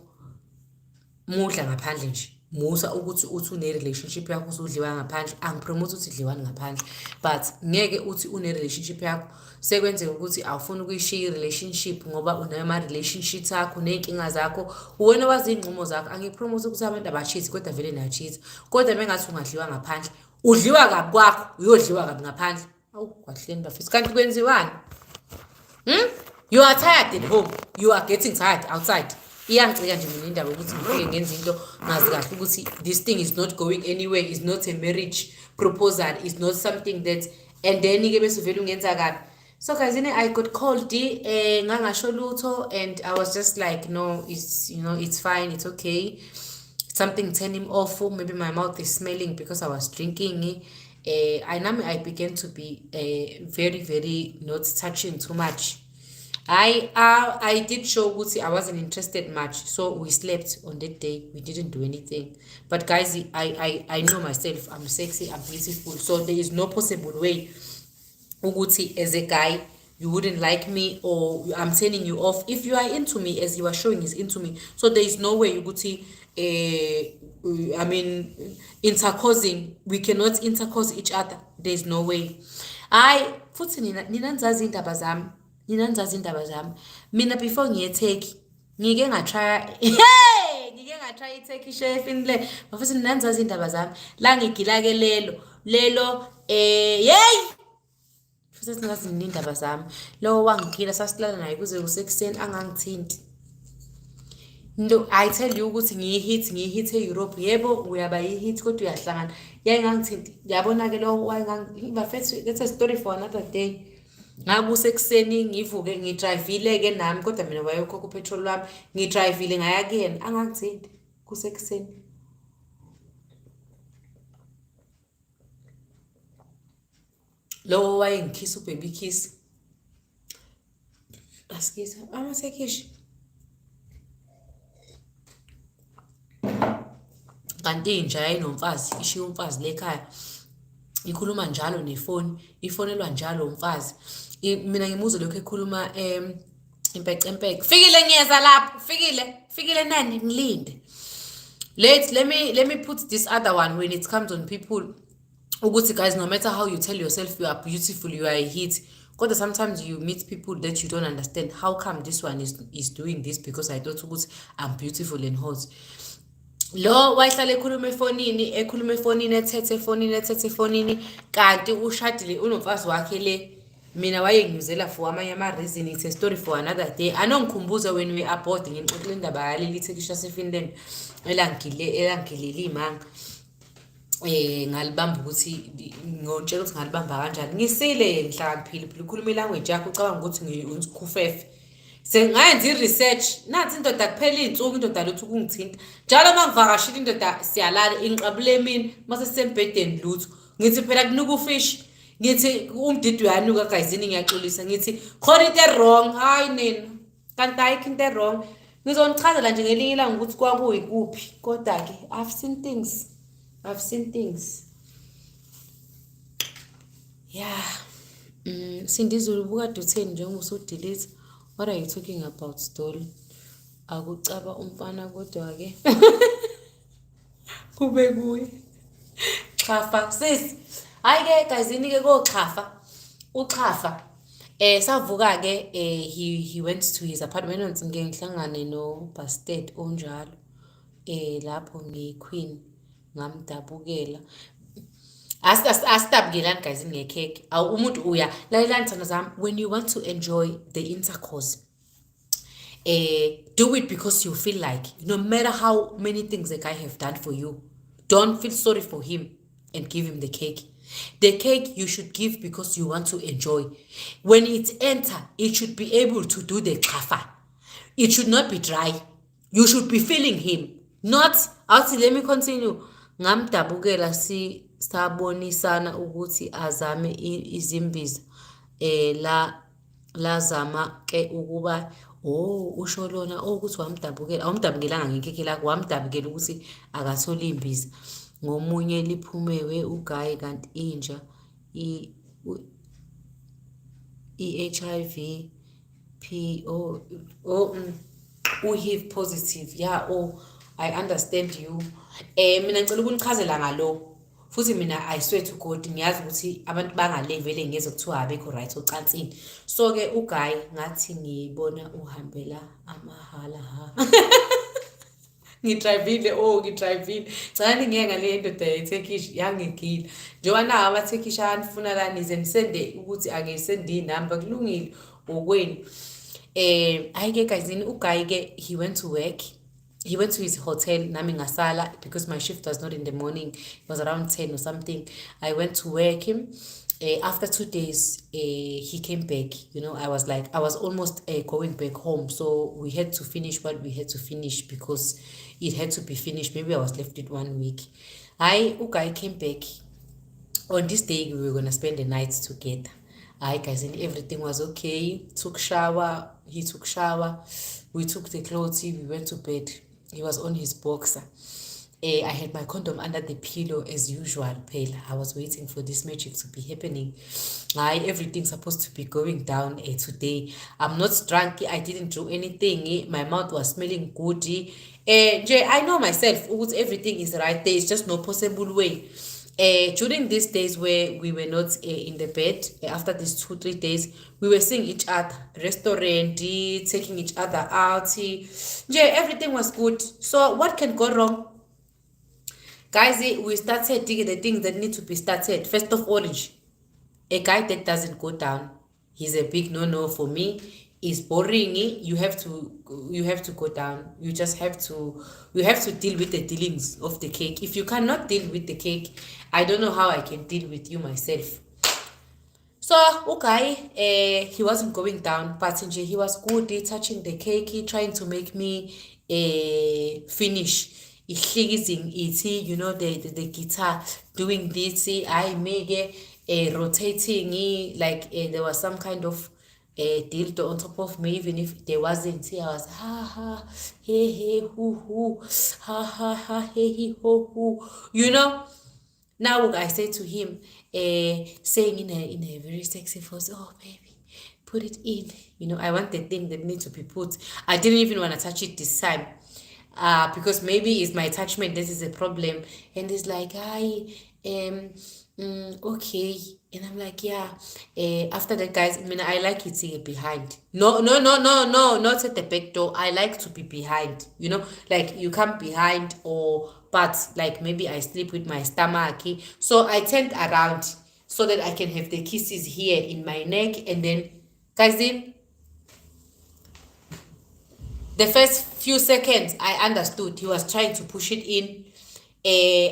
Mudla ngaphandle nje. Musa ukuthi une relationship yakho usudliwa ngaphandle. Angipromote ukuthi idliwane ngaphandle. But ngeke uthi une relationship yakho sekwenzeka ukuthi awufuni ukuyishiya relationship ngoba unama relationships akho nenkinga zakho. Wena wazi ingqumo zakho. Angipromote ukuthi abantu abacheat kodwa vele na cheat. Kodwa bengathi ungadliwa ngaphandle. Udliwa kabi kwakho, uyodliwa kabi ngaphandle. Awu kwahleni bafisa kanti kwenziwani? You are tired at home. You are getting tired outside. Iyangicika nje mina indaba ukuthi ngifike ngenza into ngazi kahle ukuthi this thing is not going anywhere, is not a marriage proposal, is not something that, and then ke bese vele ungenza kabi. So guys, I got called ngangasho lutho and I was just like, no, it's fine, it's okay. Something turned him off. Maybe my mouth is smelling because I was drinking. I began to be very, very not touching too much. I did show Gucci I wasn't interested much, so we slept on that day. We didn't do anything. But guys, I know myself. I'm sexy. I'm beautiful. So there is no possible way, Uguti, as a guy, you wouldn't like me or I'm turning you off. If you are into me, as you are showing is into me, so there is no way, Uguti. Intercoursing. We cannot intercourse each other. There is no way. Futhi nina nzazi indaba zami. Mina before ngiyeTurkey ngike ngatry iTurkey chef inle bafisa nanzazi indaba zami la ngigila ke lelo hey futhi singazi indaba zami lo wangigila sasilala naye kuze kusekuseni angangithinti. No, I tell you ukuthi ngiyihit eEurope yebo uyaba yihit kodwa uyahlangana yayingangithinti yabona ke lo bafethu that's a story for another day. Ngabuse ekseni ngivuke ngidrivile ke nami kodwa mina wayekhokha upetrol wami ngidrivile ngaya kuyena angangithinti kusekuseni. Lo wayengikhisa ubaby kiss asikisa amasekishi kanti inja yayinomfazi ishiya umfazi lekhaya ikhuluma njalo nefoni, ifonelwa njalo umfazi. Mina ngimuzwe lokho ekhuluma impecempece, fikile ngiyeza lapho, fikile nani ngilinde. Let me put this other one when it comes on people. Ukuthi guys, no matter how you tell yourself you are beautiful, you are a hit, kodwa sometimes you meet people that you don't understand. How come this one is doing this because I thought ukuthi I'm beautiful and hot. Lo wayehlala ekhuluma efonini ethethe efonini kanti ushadile unomfazi wakhe le. Mina wayengizela for amanye ama-reason, it's a story for another day. Anongikhumbuza when we are boarding ngixoxela indaba yaleli Turkish laseFinland elangileli imanga. Ngalibamba ukuthi ngotshela ukuthi ngalibamba kanjani. Ngisile ngihlakaniphile phela ukhuluma ilanguage yakho ucabanga ukuthi ngikhufefe. Sengayenza i-research nathi indoda kuphela iy'nsuku indoda lutho ukungithinta. Njalo uma ngivakashile indoda siyalala ingiqabule emini mase sisembhedeni lutho. Ngithi phela kunuka ufishi. Ngithi umdidi uyanuka gayizini ngiyaxolisa. Ngithi khona into wrong. Hayi nina. Kanti ayikho into wrong. Ngizonichazela nje ngelinye ilanga ukuthi kwakuyikuphi. Kodwa-ke I've seen things. Yeah. Sindizulu buka dutheni njengoba usudelete. What are you talking about, Stoli? Akucaba umfana kodwa-ke. Kube kuye. Chafa sis. Hayi-ke gayizini-ke kochafa. Uchafa. Savuka-ke he went to his apartment ngihlangane no Bastard onjalo. Lapho ngiQueen ngamdabukela. Asidabukelani guys ngekheke. Umuntu uya lalelani thana zami, when you want to enjoy the intercourse, do it because you feel like, no matter how many things the guy have done for you, don't feel sorry for him and give him the cake. The cake you should give because you want to enjoy. When it enter, it should be able to do the chafa. It should not be dry. You should be feeling him. Not, let me continue. Ngamdabukela sabonisana ukuthi azame izimbiza. Lazama ke ukuba usho lona ukuthi wamdabukela. Awumdabukelanga ngekhekhe lakho, wamdabukela ukuthi akathola imbiza. Ngomunye liphumewe uGuy kanti inja i-HIV HIV positive. Yeah, I understand you. Mina ngicela ukunichazela ngalo. Futhi mina I swear to God ngiyazi ukuthi abantu bangale vele ngeze kuthiwa abekho right ocansini. So ke uGuy ngathi ngibona uhambela amahala ha. Ngidrivile. Cani ngeke ngale ndoda yeTurkish yangigila. Njengoba na ama-Turkish anifuna la nize nisende ukuthi angisende inamba kulungile okweni. Ayike guyzini uGuy ke he went to work. He went to his hotel nami ngasala because my shift was not in the morning. It was around 10 or something. I went to work him. After 2 days, he came back. You know, I was almost going back home. So we had to finish what we had to finish because it had to be finished. Maybe I was left with 1 week. uGuy came back. On this day, we were going to spend the night together. Guys, and everything was okay. He took shower. We took the clothes. We went to bed. He was on his boxer. I had my condom under the pillow as usual. Pale. I was waiting for this magic to be happening. Everything's supposed to be going down today. I'm not drunk. I didn't do anything. My mouth was smelling good. I know myself. Everything is right. There is just no possible way. During these days where we were not in the bed, after these 2-3 days, we were seeing each other, restaurant, taking each other out. Everything was good. So what can go wrong? Guys, we started digging the things that need to be started. First of all, a guy that doesn't go down, he's a big no-no for me. It's boring. You have to go down. You have to deal with the dealings of the cake. If you cannot deal with the cake, I don't know how I can deal with you myself. So okay, he wasn't going down, but he was good, touching the cake, trying to make me finish. Using it, you know, the guitar, doing this, I make rotating, like there was some kind of dildo on top of me, even if there wasn't. I was ha hey hoo hoo, ha hey ho hoo, you know. Now I say to him, saying in a very sexy voice, "Oh baby, put it in." I want the thing that needs to be put. I didn't even want to touch it this time. Because maybe it's my attachment, this is a problem. And he's like, "Hi, okay." And I'm like, "Yeah." After that, guys, I mean, I like it here behind. No, no, no, no, no, not at the back door. I like to be behind. Like you come behind, or but like maybe I sleep with my stomach. So I turned around so that I can have the kisses here in my neck, and then, guys, in the first few seconds, I understood he was trying to push it in.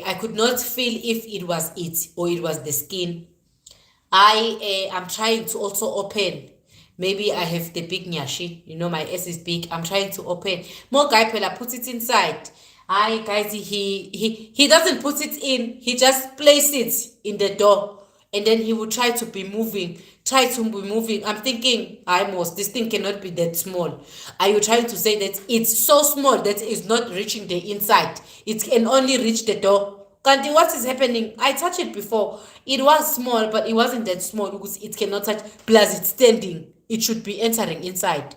I could not feel if it was it or it was the skin. I am trying to also open. Maybe I have the big nyashi. My S is big. I'm trying to open. More guy pela puts it inside. I guys, he doesn't put it in. He just places it in the door, and then he will try to be moving. Try to be moving. I'm thinking, this thing cannot be that small. Are you trying to say that it's so small that it's not reaching the inside? It can only reach the door. Kanti, what is happening? I touched it before. It was small, but it wasn't that small because it cannot touch. Plus, it's standing. It should be entering inside.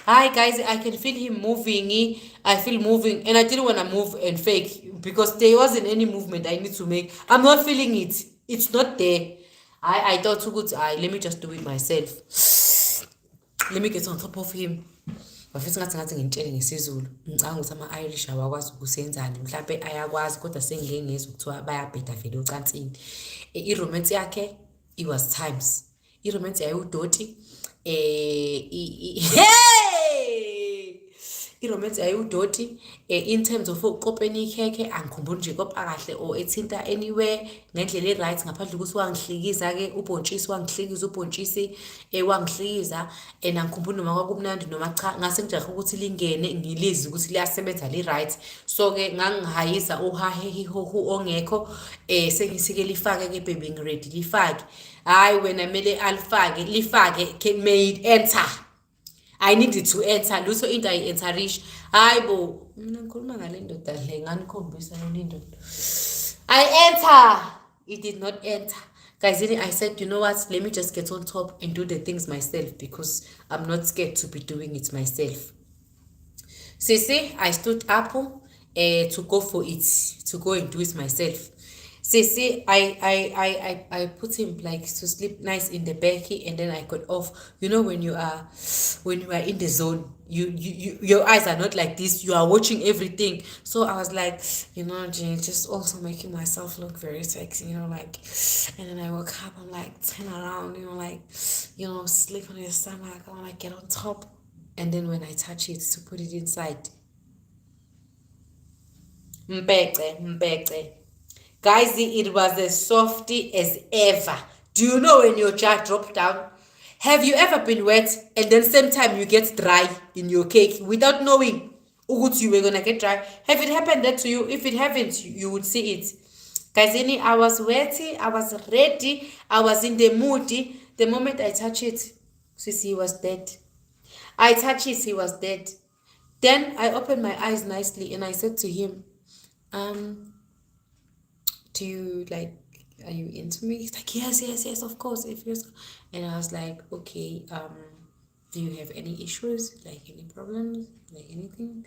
Hi guys, I can feel him moving. I feel moving, and I didn't want to move and fake because there wasn't any movement I need to make. I'm not feeling it. It's not there. I thought too good. Let me just do it myself. Let me get on top of him. Bafisa ngathi ngintshele ngesizulu. Ngicanga ukuthi ama-Irish awakwazi ukusenzani. Mhlawumbe ayakwazi kodwa sengike ngezwe kuthiwa bayabheda vele ocansini. I-romance yakhe, it was times. I-romance yayudoti. Hey! I-romance yayudoti. In terms of ukopeni ikhekhe, angikhumbuli nje kopa kahle or ethinta anywhere ngendlela e-right ngaphandle ukuthi wangihlikiza-ke ubhontshisi, wangihlikiza ubhontshisi, wangihlikiza. And angikhumbuli noma kwakumnandi noma cha, ngase ngijahe ukuthi lingene ngilizwe ukuthi liyasebenza li-right. So-ke ngangihayisa uhahehihohu ongekho. Sengisi-ke lifake-ke baby, ngiready lifake. Hayi, wena mele alifake lifake, may it enter. I needed to enter. Lutho into ayi-entarish. Hayi bo, mina ngikhuluma ngale ndoda le, nganikhombisa lona indoda. I enter. It did not enter. Guys, then I said, you know what? Let me just get on top and do the things myself because I'm not scared to be doing it myself. See, I stood up to go for it, to go and do it myself. See, I put him like to sleep nice in the backy, and then I got off. When you are in the zone, your eyes are not like this. You are watching everything. So I was like, Jane, just also making myself look very sexy, like. And then I woke up. I'm like, turn around, sleep on your stomach. I want to get on top. And then when I touch it to put it inside, mbece. Guys, it was as softy as ever. Do you know when your jaw dropped down? Have you ever been wet and then same time you get dry in your cake without knowing you were gonna get dry? Have it happened that to you? If it happens, you would see it. Guys, I was wetty, I was ready, I was in the mood. The moment I touch it, Sissy, he was dead. I touch it, he was dead. Then I opened my eyes nicely and I said to him, do you are you into me? He's like, yes, of course. And I was like, okay, do you have any issues, like any problems, like anything?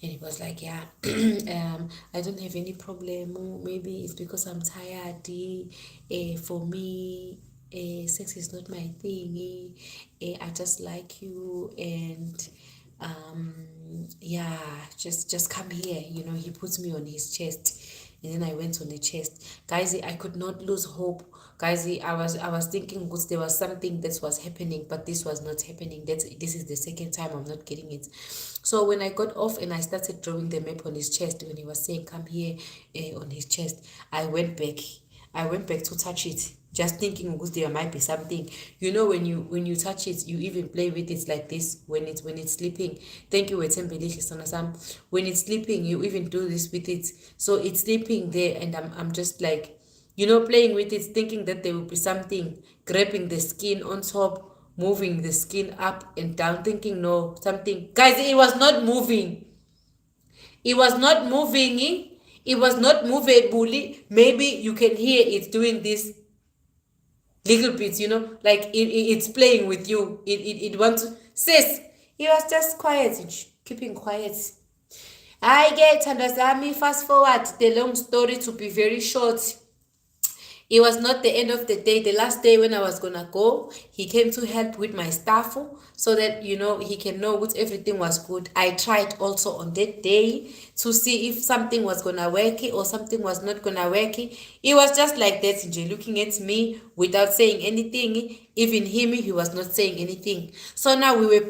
And he was like, yeah, I don't have any problem. Maybe it's because I'm tired. For me, sex is not my thing. I just like you, and yeah, just come here. He puts me on his chest. And then I went on the chest. Guys, I could not lose hope. Guys, I was thinking because there was something that was happening, but this was not happening. This is the second time I'm not getting it. So when I got off and I started drawing the map on his chest, when he was saying come here on his chest, I went back to touch it, just thinking because there might be something. When you touch it, you even play with it like this when it's sleeping. Thank you, Wetembelihle Sana Sam. When it's sleeping, you even do this with it. So it's sleeping there, and I'm just like, playing with it, thinking that there will be something, grabbing the skin on top, moving the skin up and down, thinking guys, it was not moving. It It was not movable. Maybe you can hear it doing this little bits, like it's playing with you. It wants to. Sis, he was just quiet, keeping quiet. I get Tandazami, fast forward the long story to be very short. It was not the end of the day. The last day when I was gonna go, he came to help with my stuff so that he can know that everything was good. I tried also on that day to see if something was gonna work or something was not gonna work. He was just like that, looking at me without saying anything. Even him, he was not saying anything. So now we were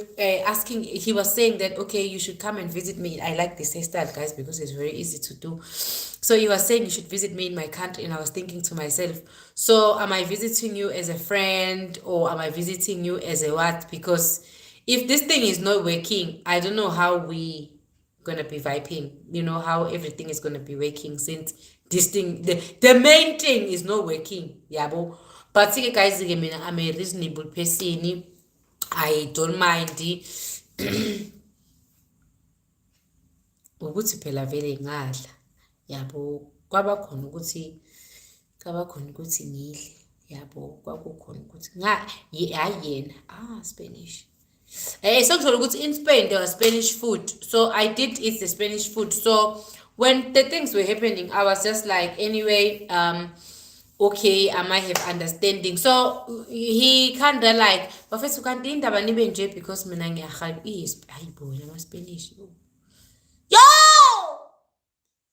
asking. He was saying that, okay, you should come and visit me. I like this hairstyle, guys, because it's very easy to do. So he was saying you should visit me in my country, and I was thinking to myself, so am I visiting you as a friend or am I visiting you as a what? Because if this thing is not working, I don't know how we gonna be vibing, how everything is gonna be working, since this thing, the main thing is not working. Yabo. But guys, I'm a reasonable person. I don't mind ukuthi phela vele ngadla, yabo, kwabakhona ukuthi ngidle, yabo, kwakukhona ukuthi hayi yena Spanish. Sekusho ukuthi in Spain there was Spanish food, so I did eat the Spanish food. So when the things were happening, I was just like, anyway, okay, I might have understanding. So he kinda like, bafethu kanti indaba nibe nje because mina ngiyahala hayibo nama Spanish. Yo!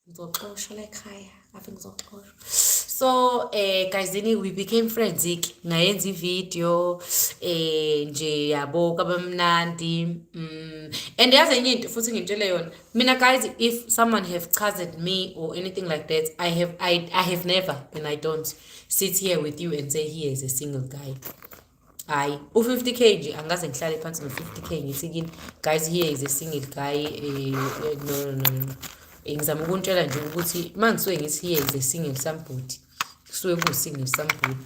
Ngizoxoshwa la ekhaya, ave ngizoxoshwa. So guys, then we became friends. Ngayenza video nje, yabo, kwabamnandi. And yazi enye into futhi ngintshele yona, mina guys, if someone have chazed me or anything like that, I have never, and I don't sit here with you and say he is a single guy. Hayi, u50k nje angaze ngihlale phansi no50k ngithi kini, guys, here is a single guy. No. Ngizama ukuntshela nje ukuthi mangisuke ngithi here is a single somebody, kusuke ku-single somebody.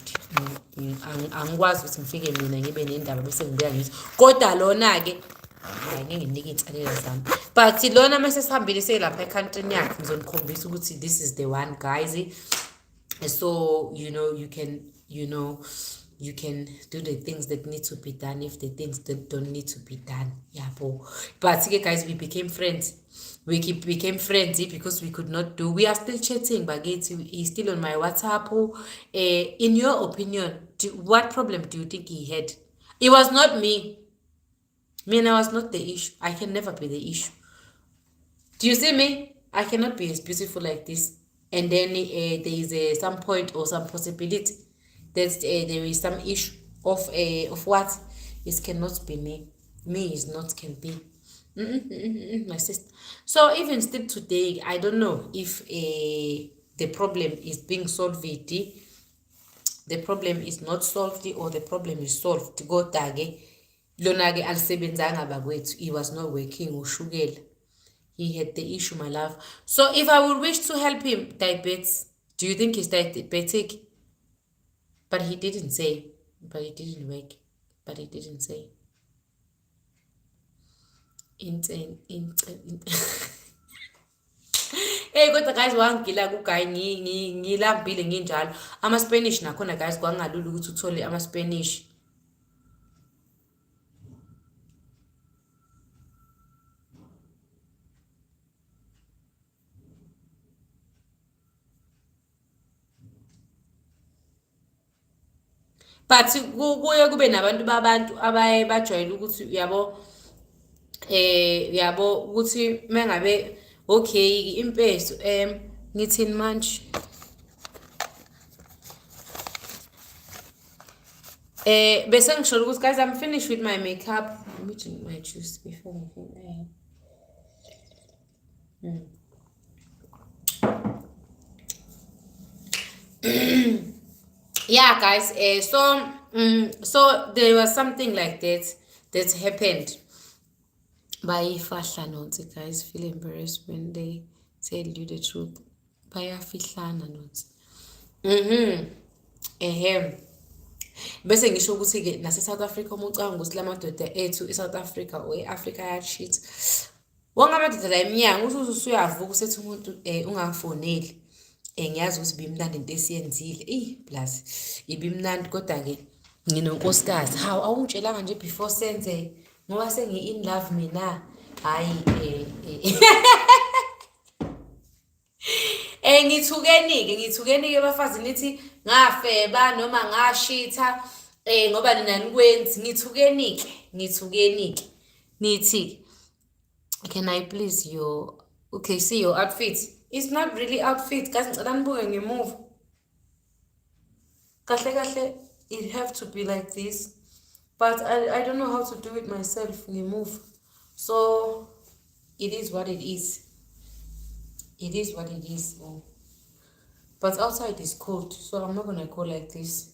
Angikwazi ukuthi ngifike mina ngibe nendaba bese ngibuya ngithi kodwa lona-ke hayi, ngeke nginike iy'nsalela zami. But lona mase sihambile selapha ekhantrini yakhe, ngizonikhombisa ukuthi this is the one, guys. So you can do the things that need to be done if the things that don't need to be done. Yabo. But guys, we became friends. We became friends because we could not do. We are still chatting, but he's still on my WhatsApp. In your opinion, what problem do you think he had? It was not me. Me and I was not the issue. I can never be the issue. Do you see me? I cannot be as beautiful like this. And then there is some point or some possibility that there is some issue of what? It cannot be me. Me is not can be. My sister. So even still today, I don't know if the problem is being solved. The problem is not solved or the problem is solved. Go tage. Lonage alisebenzanga bakwethu. He was not working ushukela. He had the issue, my love. So if I would wish to help him, diabetes, do you think he's diabetic? But he didn't say. But it didn't work. But he didn't say. Hey, kodwa guys, wangila kuguy ngilambile nginjalo. Ama-Spanish nakhona guys kwangalula ukuthi uthole ama-Spanish. But kuye kube nabantu abaye bajwayele ukuthi yabo ukuthi mengabe okay impeso ngithini manje bese ngisho ukuthi guys, I'm finished with my makeup. Let me drink my juice before yeah guys, so there was something like that happened. Bayifahla nonse guys, feel embarrassed when they tell you the truth. Bayafihlana nonse. Bese ngisho ukuthi ke nase South Africa umucanga ukuthi lamadoda ethu eSouth Africa or eAfrica ya cheat. wonke amadoda la eminyango usuyavuka usethi umuntu ungafoneli. Ngiyazi ukuthi ibimnandi into esiyenzile. Plus ibimnandi kodwa-ke nginonkosikazi. Hawu awungitshelanga nje before senze ngoba sengi-in love mina. Hhayi ngithukeni-ke abafazini nithi ngafeba noma ngashitha ngoba nina nikwenzi. Ngithukeni-ke nithi, can I please okay, see your outfit. It's not really outfit. Guys, ngicela nibuke ngemuva. Kahle it have to be like this. But I don't know how to do it myself ngemuva. So it is what it is. It is what it is. But outside is cold, so I'm not gonna go like this.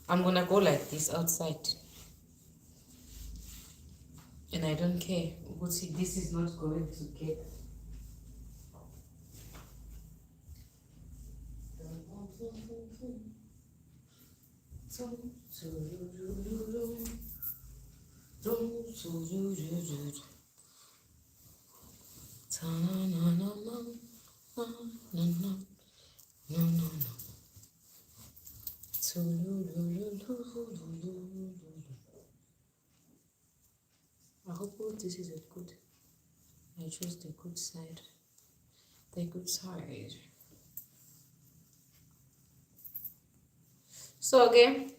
I'm gonna go like this outside. And I don't care. This is not going to get. I hope this is it good. I chose the good side. The good side. So again,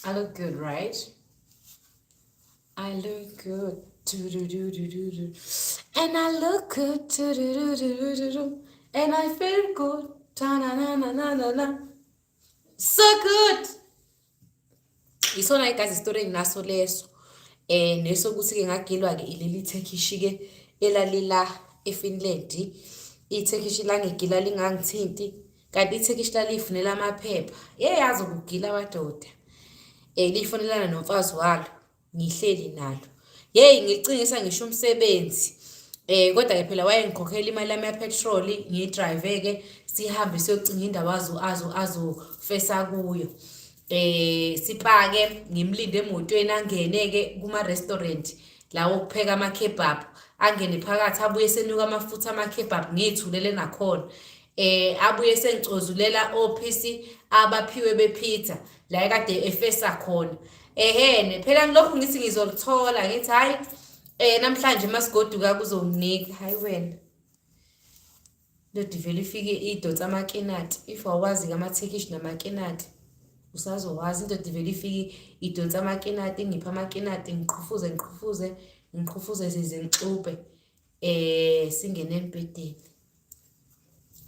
I look good, right? I look good. And I look good. And I feel good. So good. Isona guys istory enginaso leso nesokuthi-ke ngagilwa-ke ileli Turkish-ke elalila eFinland. I-Turkish langigila lingangithinti, kanti i-Turkish lalifunela amaphepha. Yazi ukugila amadoda. Lifunelana nomfazi walo, ngihleli nalo. Ngicingisa ngisho umsebenzi. Kodwa-ke phela wayengikhokhela imali yami yapetrol, ngidrive-ke sihambe siyocinga indawo azofesa kuyo. Sipake ngimlinde emotweni angene-ke kuma-restaurant lawo okupheka ama-kebab. Angene phakathi abuye senuka amafutha ama-kebab ngiyithulele nakhona. Abuye sengicozulela ophisi abaphiwe bepizza la ekade efesa khona. Phela ngilokhu ngithi ngizolithola ngithi hayi namhlanje masigoduka kuzonginika. Hayi wena lodi vele ifike idonsa amakinati. If awazi-ke ama-Turkish namakinati usazowazi. Indoda vele ifike idonsa amakinati, ngipha amakinati ngiqhufuze size ngixube singene embhedeni.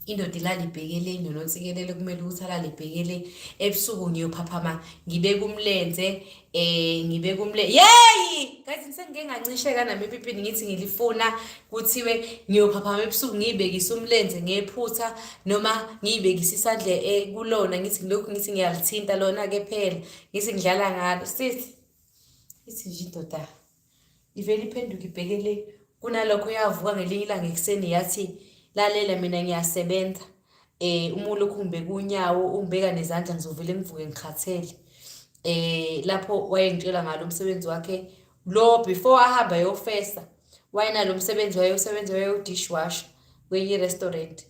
Indoda ilala ibhekele nonontsikelele kumele ukuthi alale ibhekele. Ebusuku ngiyophaphama ngibeka umlenze yeyi guys ngisengike ngancisheka nami epipini ngithi ngilifuna kuthiwe ngiyophaphama ebusuku ngiyibekisa umlenze ngephutha noma ngiyibekisa isandla kulona ngithi ngilokhu ngithi ngiyalithinta lona-ke phela ngithi ngidlala ngalo. Sithi ithi nje indoda ivele iphenduka ibhekele kunalokho yavuka ngelinye ilanga ekuseni yathi lalela mina ngiyasebenza. Uma ulokhu ungibeka unyawo ungibeka nezandla ngizovele ngivuke ngikhathele. Lapho wayengitshela ngalo umsebenzi wakhe lo before ahamba yofesa. Wayenalo umsebenzi wayo-dishwasher kwenye restaurant.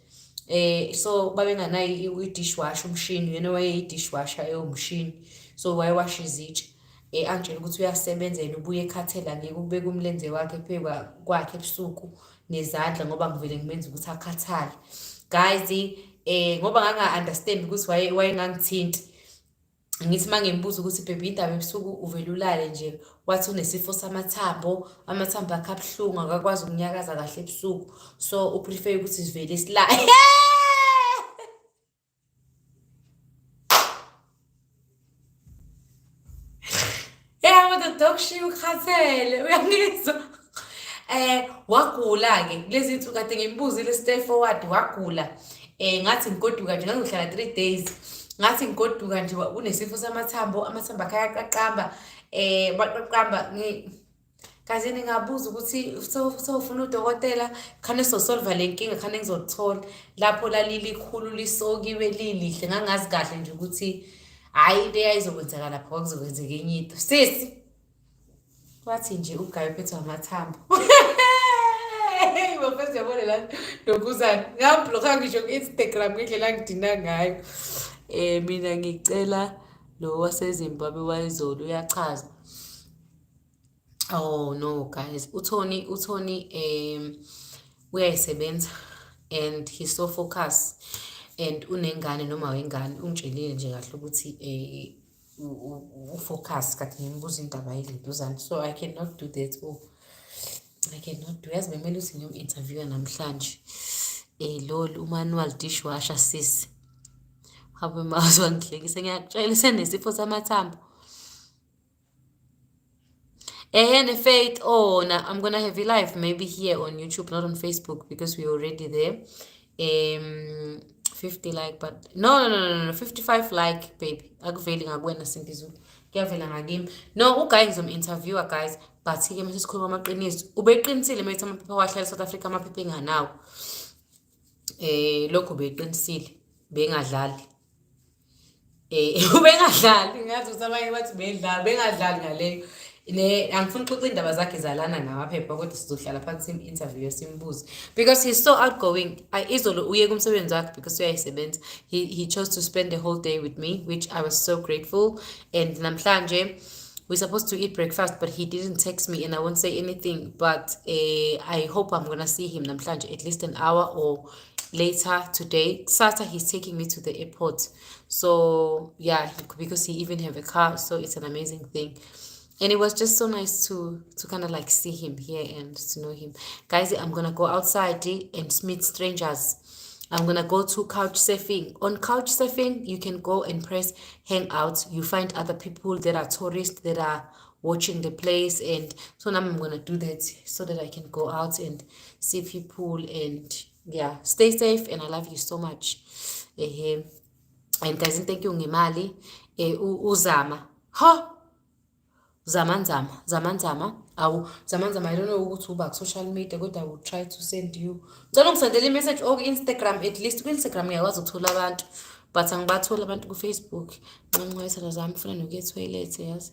So babenganayo i-dishwasher umshini, yena wayeyi-dishwasher yomshini. So wayewasha izitsha. Angitshela ukuthi uyasebenza yena ubuye ekhathela ngeke ukubeka umlenze wakhe phezu kwakhe ebusuku nezandla ngoba ngivele ngimenza ukuthi akhathale. Guys, ngoba nganga-understand ukuthi wayengangithinti. Ngithi mangimbuza ukuthi baby indaba ebusuku uvele ulale nje wathi unesifo samathambo, amathambo akhe abuhlungu akakwazi ukunyakaza kahle ebusuku. So uprefer ukuthi sivele silale. Amadoda okushiya ukhathele uyangizwa. Wagula-ke kulezi nsuku kade ngimbuzile stay forward wagula. Ngathi ngigoduka nje ngangihlala 3 days. Ngathi ngigoduka nje unesifo samathambo, amathambo akhe ayaqaqamba. Baqaqamba kaze ningabuza ukuthi sowufuna udokotela khane sosolva le nkinga khane ngizolithola. Lapho lalilikhulu lisokiwe lilihle ngangazi kahle nje ukuthi hayi into eyayizokwenzeka lapho kwakuzokwenzeka enye into. Sisi wathi nje ugayi uphethwe amathambo. Hey, bafethu yabona la Ntombuzane. Ngambhlokha ngisho ku-Instagram ngendlela angidina ngayo. Mina ngicela lo waseZimbabwe wayizolo uyachaza. Oh no guys, uTony uyayisebenza and he's so focused and unengane noma wengane ungitshelile nje kahle ukuthi ufocus kathi ngimbuza indaba yilentuzana, so I cannot do that. Oh, I cannot do. Yazi bemele ukuthi ngiyom-interviewa namhlanje lolu umanual dishwasher sis. Habe mazi wangihlekisa, ngiyakutshela senesifo samathambo. Faith, oh, now I'm gonna have a live maybe here on YouTube, not on Facebook because we're already there. 50 like, but no, 55 like, baby. Akuveli ngakwena singizulu. Kuyavela ngakimi. No, guys, ngizom-interviewer guys, but ke mase sikhuluma amaqiniso. Ubeqinisile methi amaphepha wahlala eSouth Africa amaphepha enganawo. Lokho beqinisile, bengadlali. Ubengadlali, ngathi usabanye bathi bengadlali ngaleyo. Angifuni ukuxoxa indaba zakhe zalana namaphepha kodwa sizohlala phansi sim-interview simbuze because he's so outgoing. Izolo uye kumsebenzi wakhe because uyayisebenza. He chose to spend the whole day with me, which I was so grateful. And namhlanje we're supposed to eat breakfast, but he didn't text me and I won't say anything. But I hope I'm gonna see him namhlanje at least an hour or later today. Sata, he's taking me to the airport. So yeah, because he even have a car, so it's an amazing thing. And it was just so nice to kind of like see him here and to know him. Guys, I'm going to go outside and meet strangers. I'm going to go to couch surfing. On couch surfing, you can go and press hangout. You find other people that are tourists that are watching the place. And so now I'm going to do that so that I can go out and see people. And yeah, stay safe. And I love you so much. And guys, thank you, Ngimali. Uzama. Ha! Zamanzama, I don't know ukuthi uba ku-social media kodwa I will try to send you. Ngicela ungisendele i-message Instagram at least. Ku-Instagram ngiyakwazi ukuthola abantu but angibatholi abantu ku-Facebook. Nxa ngiyithanda zami ufuna nokuya etoilet yazi.